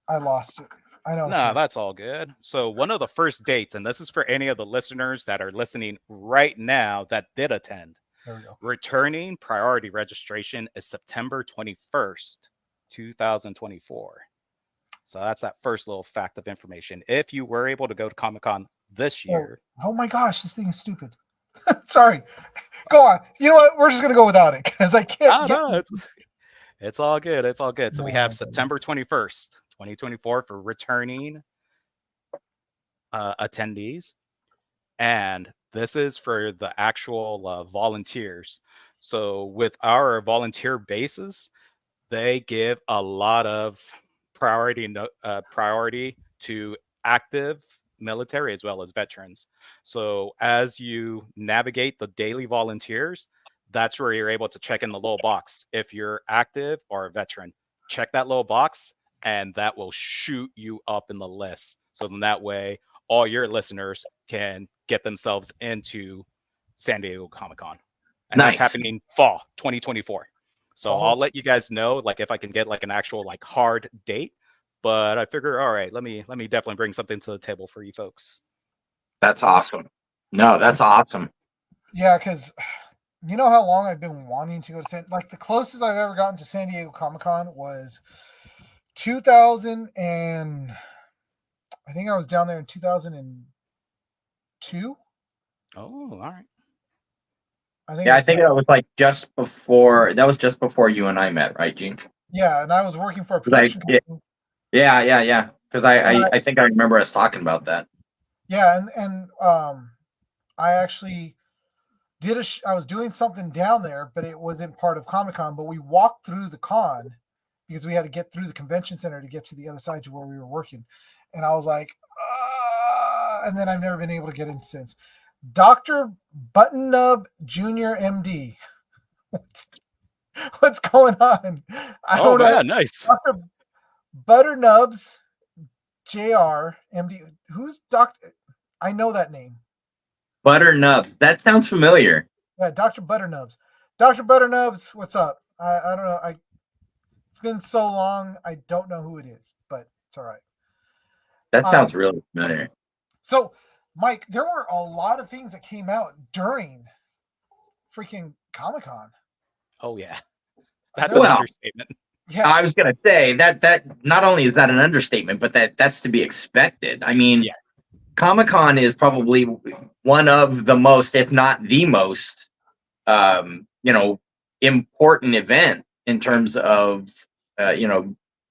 I lost it. I know. Nah, that's all good. So one of the first dates, and this is for any of the listeners that are listening right now that did attend. There we go. Returning priority registration is September 21st, 2024. So that's that first little fact of information. If you were able to go to Comic-Con this year. Oh my gosh, this thing is stupid. Sorry. Go on. You know what? We're just going to go without it because I can't. It's all good. It's all good. So we have September 21st, 2024 for returning attendees. And this is for the actual volunteers. So with our volunteer bases, they give a lot of priority to active military as well as veterans. So as you navigate the daily volunteers, that's where you're able to check in the little box. If you're active or a veteran, check that little box and that will shoot you up in the list. So then that way, all your listeners can get themselves into San Diego Comic-Con. And that's happening fall 2024. So I'll let you guys know, like, if I can get like an actual like hard date. But I figure, all right, let me definitely bring something to the table for you folks. That's awesome. No, that's awesome. Yeah, because you know how long I've been wanting to go to like the closest I've ever gotten to San Diego Comic-Con was 2000 and I think I was down there in 2002. Oh, all right. I think that was like just before you and I met, right, Gene? Yeah, and I was working for a production company. Yeah. Because I think I remember us talking about that. Yeah, and I actually did I was doing something down there, but it wasn't part of Comic-Con. But we walked through the con because we had to get through the convention center to get to the other side to where we were working. And I was like, and then I've never been able to get in since. Dr. Buttonnub Jr. MD. What's going on? I don't know. Nice. Dr. Butternubs Jr. MD. Who's Dr. I know that name. Butternubs. That sounds familiar. Yeah, Dr. Butternubs. Dr. Butternubs, what's up? I don't know. It's been so long. I don't know who it is, but it's all right. That sounds really familiar. So, Mike, there were a lot of things that came out during freaking Comic-Con. Oh yeah, that's an understatement. Yeah, I was gonna say that not only is that an understatement, but that's to be expected. I mean, Comic-Con is probably one of the most, if not the most, important event in terms of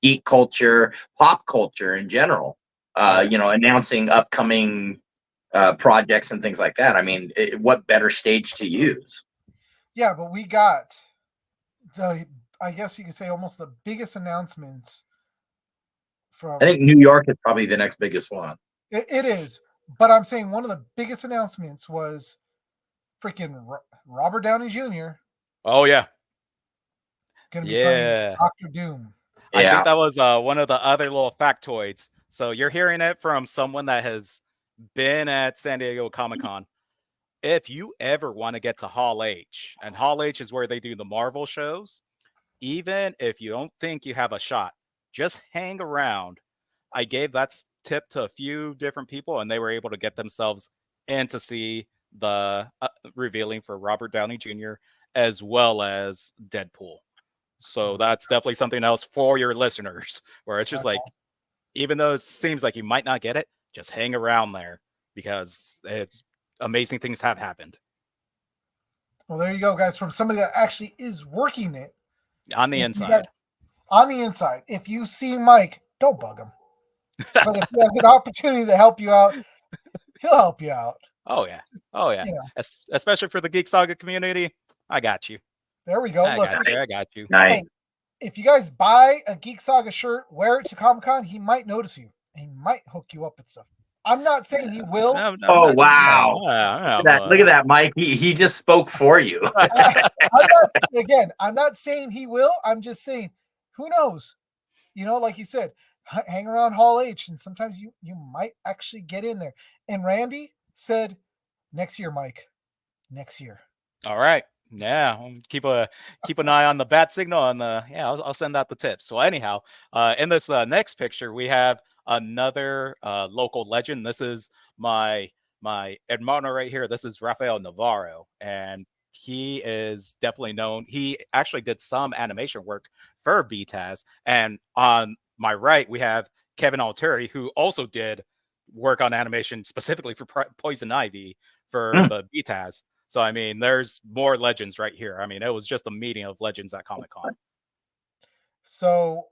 geek culture, pop culture in general. Announcing upcoming projects and things like that. I mean, what better stage to use? Yeah, but we got I guess you could say almost the biggest announcements from. I think New York is probably the next biggest one. It is, but I'm saying one of the biggest announcements was freaking Robert Downey Jr. Oh yeah, gonna be playing Dr. Doom. I think that was one of the other little factoids. So you're hearing it from someone that has been at San Diego Comic-Con. If you ever want to get to Hall H, and Hall H is where they do the Marvel shows, even if you don't think you have a shot, just hang around. I gave that tip to a few different people, and they were able to get themselves in to see the revealing for Robert Downey Jr. as well as Deadpool. So that's definitely something else for your listeners, where it's just like, even though it seems like you might not get it, just hang around there because amazing things have happened. Well, there you go, guys. From somebody that actually is working it On the If you inside. got- on the inside. If you see Mike, don't bug him. But if you have an opportunity to help you out, he'll help you out. Oh yeah. Just, Oh yeah. you know. Especially for the Geek Saga community, I got you. There we go. I Look, got you. I got you. Nice. hey, if you guys buy a Geek Saga shirt, wear it to Comic Con, he might notice you. He might hook you up with stuff. I'm not saying he will. Oh, wow. Look at that, Mike. He just spoke for you. I'm not saying he will. I'm just saying, who knows? You know, like you said, hang around Hall H, and sometimes you might actually get in there. And Randy said, next year, Mike. Next year. All right. Yeah, keep an eye on the bat signal, and I'll send out the tips. So anyhow, in this next picture, we have another local legend. This is my hermano right here. This is Rafael Navarro, and he is definitely known. He actually did some animation work for BTAS, and on my right we have Kevin Alteri, who also did work on animation specifically for Poison Ivy for the BTAS. So, I mean, there's more legends right here. I mean, it was just a meeting of legends at Comic-Con. So,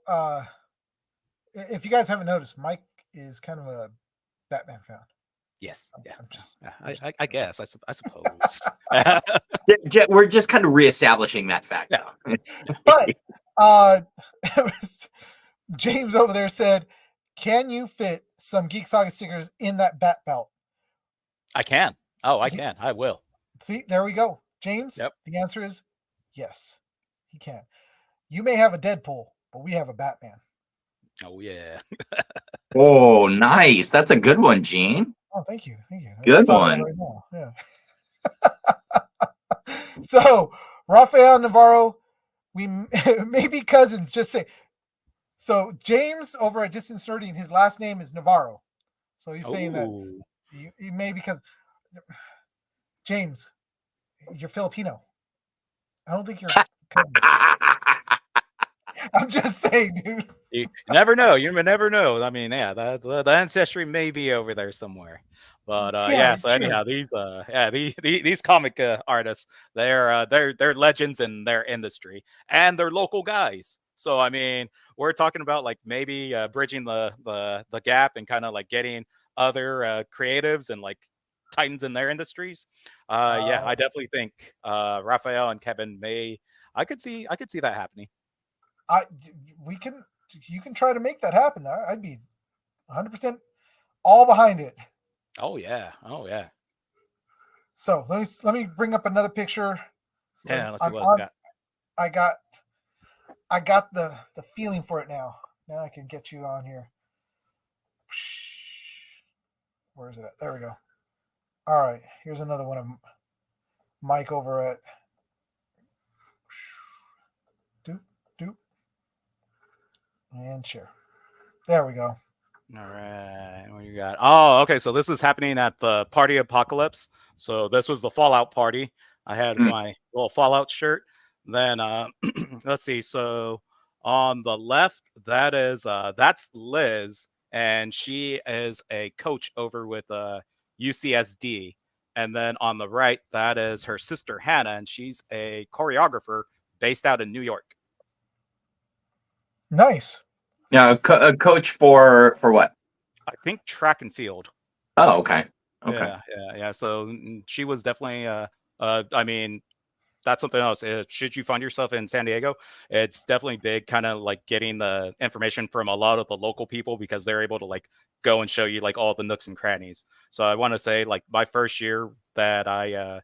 if you guys haven't noticed, Mike is kind of a Batman fan. Yes. Yeah. I guess. I suppose. We're just kind of reestablishing that fact. Yeah. But James over there said, can you fit some Geek Saga stickers in that bat belt? I can. Oh, I can. I will. See, there we go. James, Yep. The answer is yes, he can. You may have a Deadpool, but we have a Batman. Oh, yeah. Oh, nice. That's a good one, Gene. Oh, thank you. Thank you. Good one. Right now. Yeah. So, Rafael Navarro, we may be cousins, just say. So, James over at Distance Nerding, his last name is Navarro. So, he's saying that you may be cousins. James, you're Filipino. I don't think you're cousin. I'm just saying, dude. You never know. You never know. I mean, yeah, the ancestry may be over there somewhere. But so true. anyhow, these comic artists, they're legends in their industry, and they're local guys. So I mean, we're talking about like maybe bridging the gap and kind of like getting other creatives and like titans in their industries. I definitely think Raphael and Kevin I could see that happening. You can try to make that happen. I'd be 100% all behind it. Oh yeah. So let me bring up another picture. So let's see what I got the feeling for it now. Now I can get you on here. Where is it at? There we go. All right, here's another one of Mike over at doop and share. There we go. All right, what you got? Oh, okay. So this is happening at the Party Apocalypse. So this was the Fallout party. I had my little Fallout shirt. Then let's see. So on the left, that's Liz, and she is a coach over with UCSD. And then on the right, that is her sister Hannah, and she's a choreographer based out in New York. Nice. Now, a coach for what? I think track and field. Oh, okay. Okay. Yeah. So she was definitely. I mean, that's something else. Should you find yourself in San Diego, it's definitely big, kind of like getting the information from a lot of the local people because they're able to like go and show you like all the nooks and crannies. So I want to say like my first year that I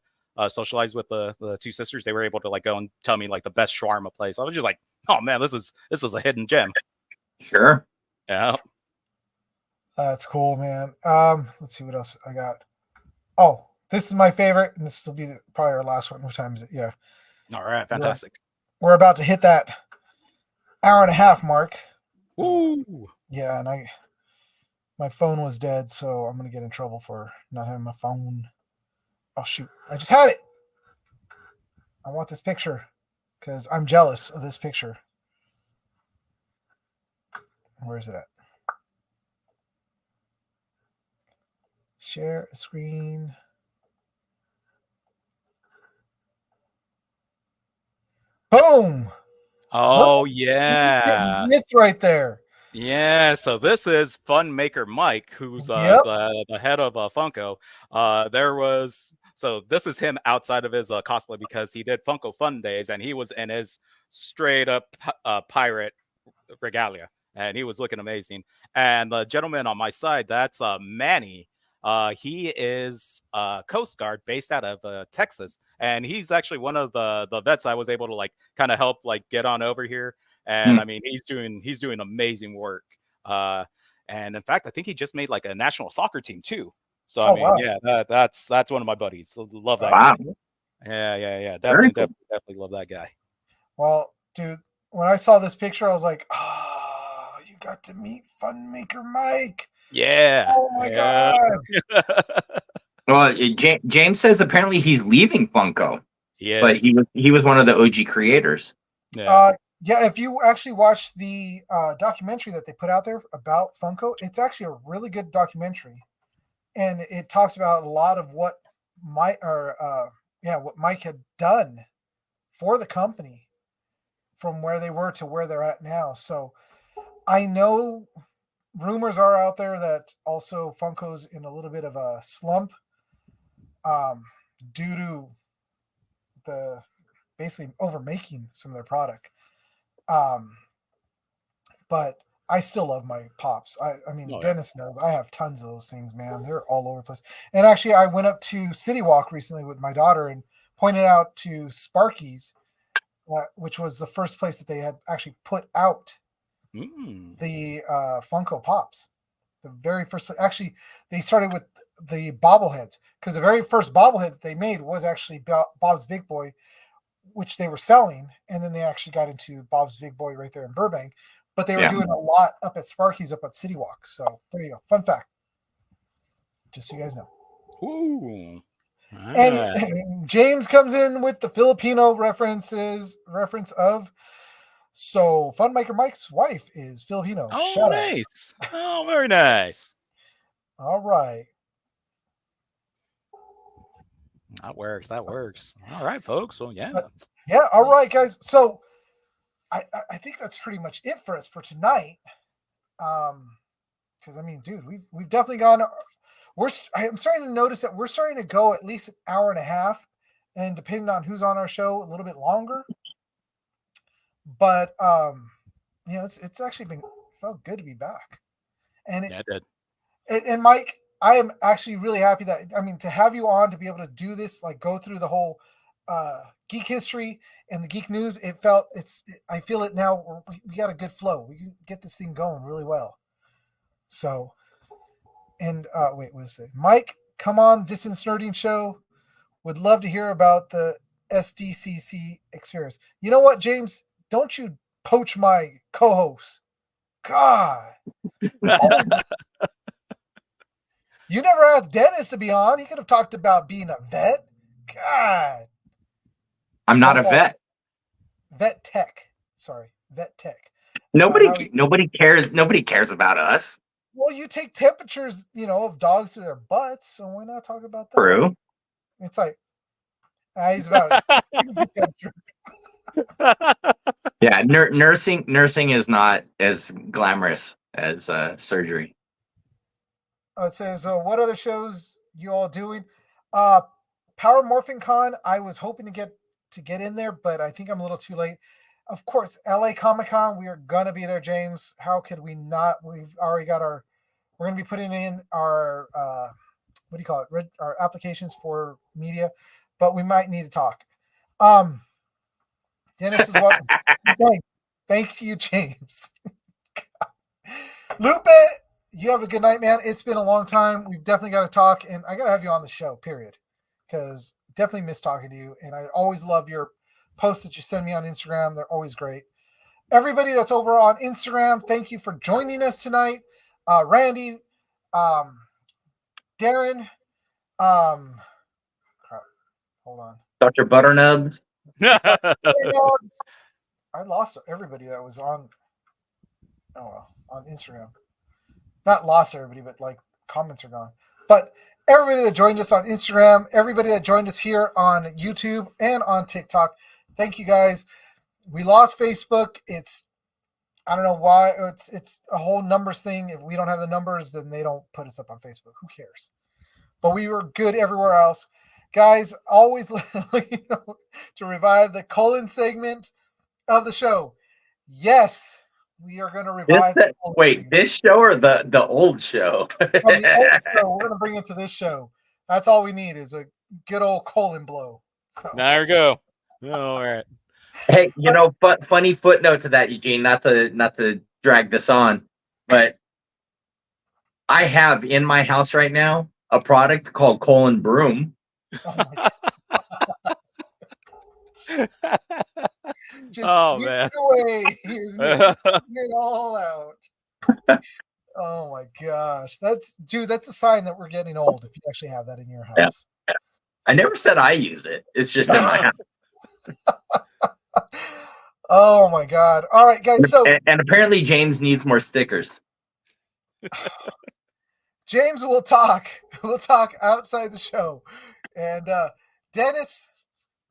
socialized with the two sisters, they were able to like go and tell me like the best shawarma place. I was just like, oh man, this is a hidden gem. Sure. Yeah. That's cool, man. Let's see what else I got. Oh, this is my favorite, and this will be probably our last one. What time is it? Yeah. All right, fantastic. We're about to hit that hour and a half mark. Woo! Yeah, and my phone was dead, so I'm gonna get in trouble for not having my phone. Oh shoot! I just had it. I want this picture because I'm jealous of this picture. Where is it at? Share a screen. Boom. Oh yeah. Myth right there. Yeah, so this is Fun Maker Mike, who's Yep. the head of Funko. So this is him outside of his cosplay because he did Funko Fun Days and he was in his straight up pirate regalia and he was looking amazing. And the gentleman on my side, that's Manny. He is Coast Guard based out of Texas, and he's actually one of the vets I was able to like kind of help like get on over here. And I mean, he's doing amazing work. And in fact, I think he just made like a national soccer team too. So I mean, wow. yeah, that's one of my buddies. So love that Wow. guy. Yeah. Very Definitely love that guy. Well, dude, when I saw this picture, I was like, oh, you got to meet Fun Maker Mike. Yeah. Oh my God. Well, James says apparently he's leaving Funko, Yes. but he was one of the OG creators. Yeah. Yeah, if you actually watch the documentary that they put out there about Funko, it's actually a really good documentary, and it talks about a lot of what Mike had done for the company from where they were to where they're at now. So I know rumors are out there that also Funko's in a little bit of a slump due to the basically overmaking some of their product. But I still love my pops. I mean, Dennis knows I have tons of those things, man. They're all over the place. And actually, I went up to City Walk recently with my daughter and pointed out to Sparky's, which was the first place that they had actually put out the Funko Pops. The very first place. Actually, they started with the bobbleheads because the very first bobblehead they made was actually Bob's Big Boy, which they were selling, and then they actually got into Bob's Big Boy right there in Burbank. But they were doing a lot up at Sparky's up at City Walk. So there you go. Fun fact. Just so you guys know. Ooh. And James comes in with the Filipino reference of so Fun Maker Mike's wife is Filipino. Oh, Shout nice. Oh, very nice. All right. That works. All right, folks. Well, yeah. All right, guys. So I think that's pretty much it for us for tonight. Because I mean, dude, we've definitely gone. I'm starting to notice that we're starting to go at least an hour and a half, and depending on who's on our show, a little bit longer. But it's actually felt good to be back. And it did. And Mike, I am actually really happy that to have you on to be able to do this, like go through the whole geek history and the geek news. I feel it now. We got a good flow. We can get this thing going really well. So, and wait, what is it? Mike, come on, Distance Nerding Show. Would love to hear about the SDCC experience. You know what, James? Don't you poach my co-host. God. You never asked Dennis to be on. He could have talked about being a vet. God. I'm not a vet. Vet tech. Sorry. Vet tech. Nobody cares about us. Well, you take temperatures, of dogs through their butts, so why not talk about that? True. It's like he's a good temperature. Yeah, nursing is not as glamorous as surgery. It says, what other shows you all doing? Power Morphing Con, I was hoping to get in there, but I think I'm a little too late. Of course, LA Comic Con, we are gonna be there, James. How could we not? We've already got we're gonna be putting in our what do you call it? Our applications for media, but we might need to talk. Dennis is what. Thank you, James. Lupe, you have a good night, man. It's been a long time. We've definitely got to talk, and I got to have you on the show, period, because definitely miss talking to you, and I always love your posts that you send me on Instagram. They're always great. Everybody that's over on Instagram, thank you for joining us tonight. Randy, Darren, crap, hold on. Dr. Butternubs. I lost everybody that was on Instagram. Not lost everybody, but like comments are gone. But everybody that joined us on Instagram, everybody that joined us here on YouTube and on TikTok, thank you guys. we lost Facebook. I don't know why. It's a whole numbers thing. If we don't have the numbers, then they don't put us up on Facebook. Who cares? But we were good everywhere else. Guys, always to revive the colon segment of the show. Yes, we are going to revive. This show or the old show? From the old show, we're going to bring it to this show. That's all we need is a good old colon blow. So. There we go. All right. Hey, but funny footnote to that, Eugene. Not to drag this on, but I have in my house right now a product called Colon Broom. Oh my Just man. it away. He's it all out. Oh my gosh. That's a sign that we're getting old if you actually have that in your house. Yeah. I never said I use it. It's just in my house. Oh my God. All right, guys. So and apparently James needs more stickers. James will talk. We'll talk outside the show. And Dennis,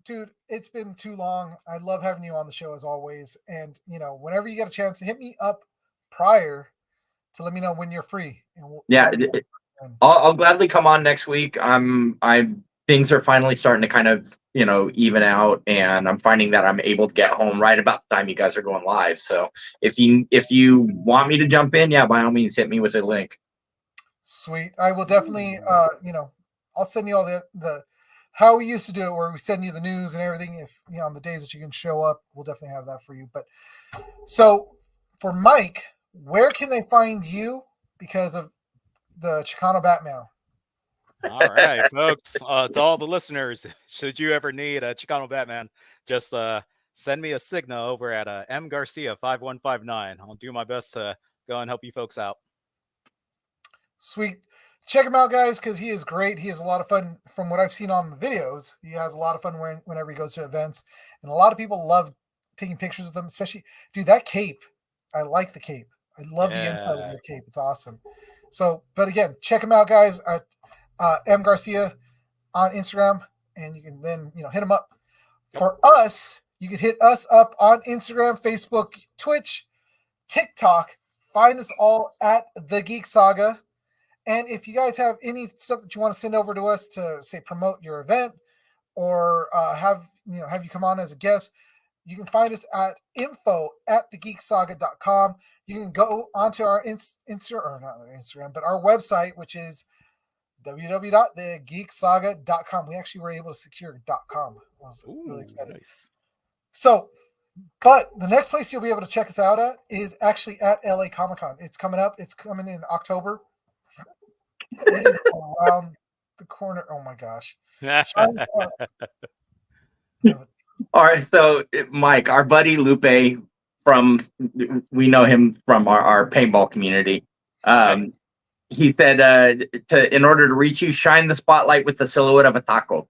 dude, it's been too long. I love having you on the show as always. And whenever you get a chance, hit me up prior to let me know when you're free. And I'll gladly come on next week. Things are finally starting to kind of even out, and I'm finding that I'm able to get home right about the time you guys are going live. So if you want me to jump in, yeah, by all means, hit me with a link. Sweet. I will definitely. I'll send you all the how we used to do it, where we send you the news and everything. If on the days that you can show up, we'll definitely have that for you. But so for Mike, where can they find you because of the Chicano Batman? All right, folks. To all the listeners, should you ever need a Chicano Batman, just send me a signal over at mgarcia5159. I'll do my best to go and help you folks out. Sweet. Check him out, guys, because he is great. He has a lot of fun. From what I've seen on the videos, he has a lot of fun whenever he goes to events. And a lot of people love taking pictures with him, especially, dude, that cape. I like the cape. I love the inside of the cape. It's awesome. So, but again, check him out, guys, at M Garcia on Instagram, and you can then, hit him up. Yep. For us, you can hit us up on Instagram, Facebook, Twitch, TikTok. Find us all at The Geek Saga. And if you guys have any stuff that you want to send over to us to, say, promote your event or have you come on as a guest, you can find us at info@thegeeksaga.com. You can go onto our Instagram, but our website, which is www.thegeeksaga.com. We actually were able to secure .com. I was really excited. Nice. So, but the next place you'll be able to check us out at is actually at LA Comic-Con. It's coming up. It's coming in October. It is around the corner. Oh my gosh. All right. So Mike, our buddy Lupe we know him from our paintball community. He said, in order to reach you, shine the spotlight with the silhouette of a taco.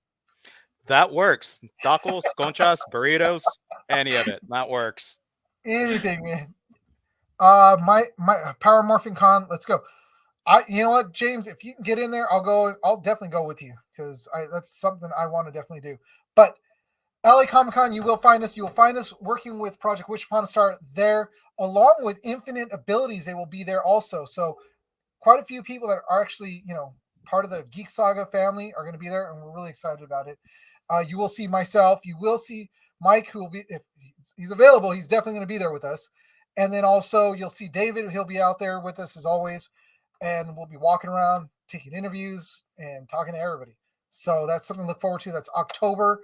That works. Tacos, conchas, burritos, any of it. That works. Anything, man. My Power Morphing Con, let's go. You know what, James, if you can get in there, I'll definitely go with you because that's something I want to definitely do. But LA Comic Con, you will find us. You will find us working with Project Wish Upon a Star there, along with Infinite Abilities. They will be there also. So quite a few people that are actually, part of the Geek Saga family are going to be there, and we're really excited about it. You will see myself. You will see Mike, who will be, if he's available, he's definitely going to be there with us. And then also you'll see David. He'll be out there with us as always. And we'll be walking around, taking interviews, and talking to everybody. So that's something to look forward to. That's October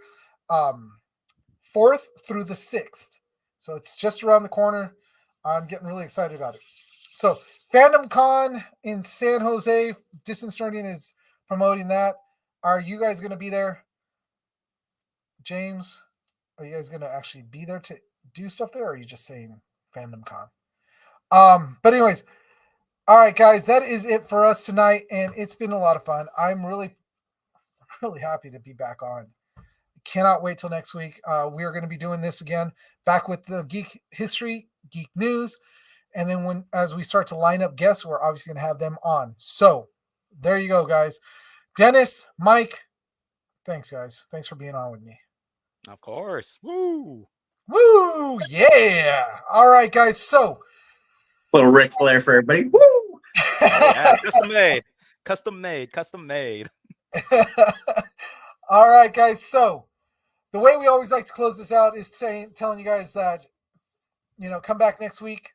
4th through the 6th. So it's just around the corner. I'm getting really excited about it. So Fandom Con in San Jose, Distance Learning is promoting that. Are you guys going to be there? James, are you guys going to actually be there to do stuff there, or are you just saying Fandom Con? But anyways, all right, guys, that is it for us tonight, and it's been a lot of fun. I'm really, really happy to be back on. Cannot wait till next week. We are going to be doing this again, back with the Geek History, Geek News, and then as we start to line up guests, we're obviously going to have them on. So there you go, guys. Dennis, Mike, thanks, guys. Thanks for being on with me. Of course. Woo! Woo! Yeah. All right, guys. So, Little Ric Flair for everybody. Woo! Oh, yeah, custom made. all right, guys. So, the way we always like to close this out is telling you guys that, come back next week.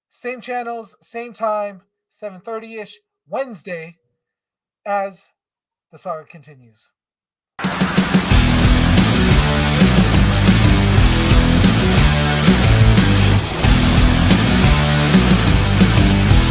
Same channels, same time, 7:30-ish Wednesday as the saga continues.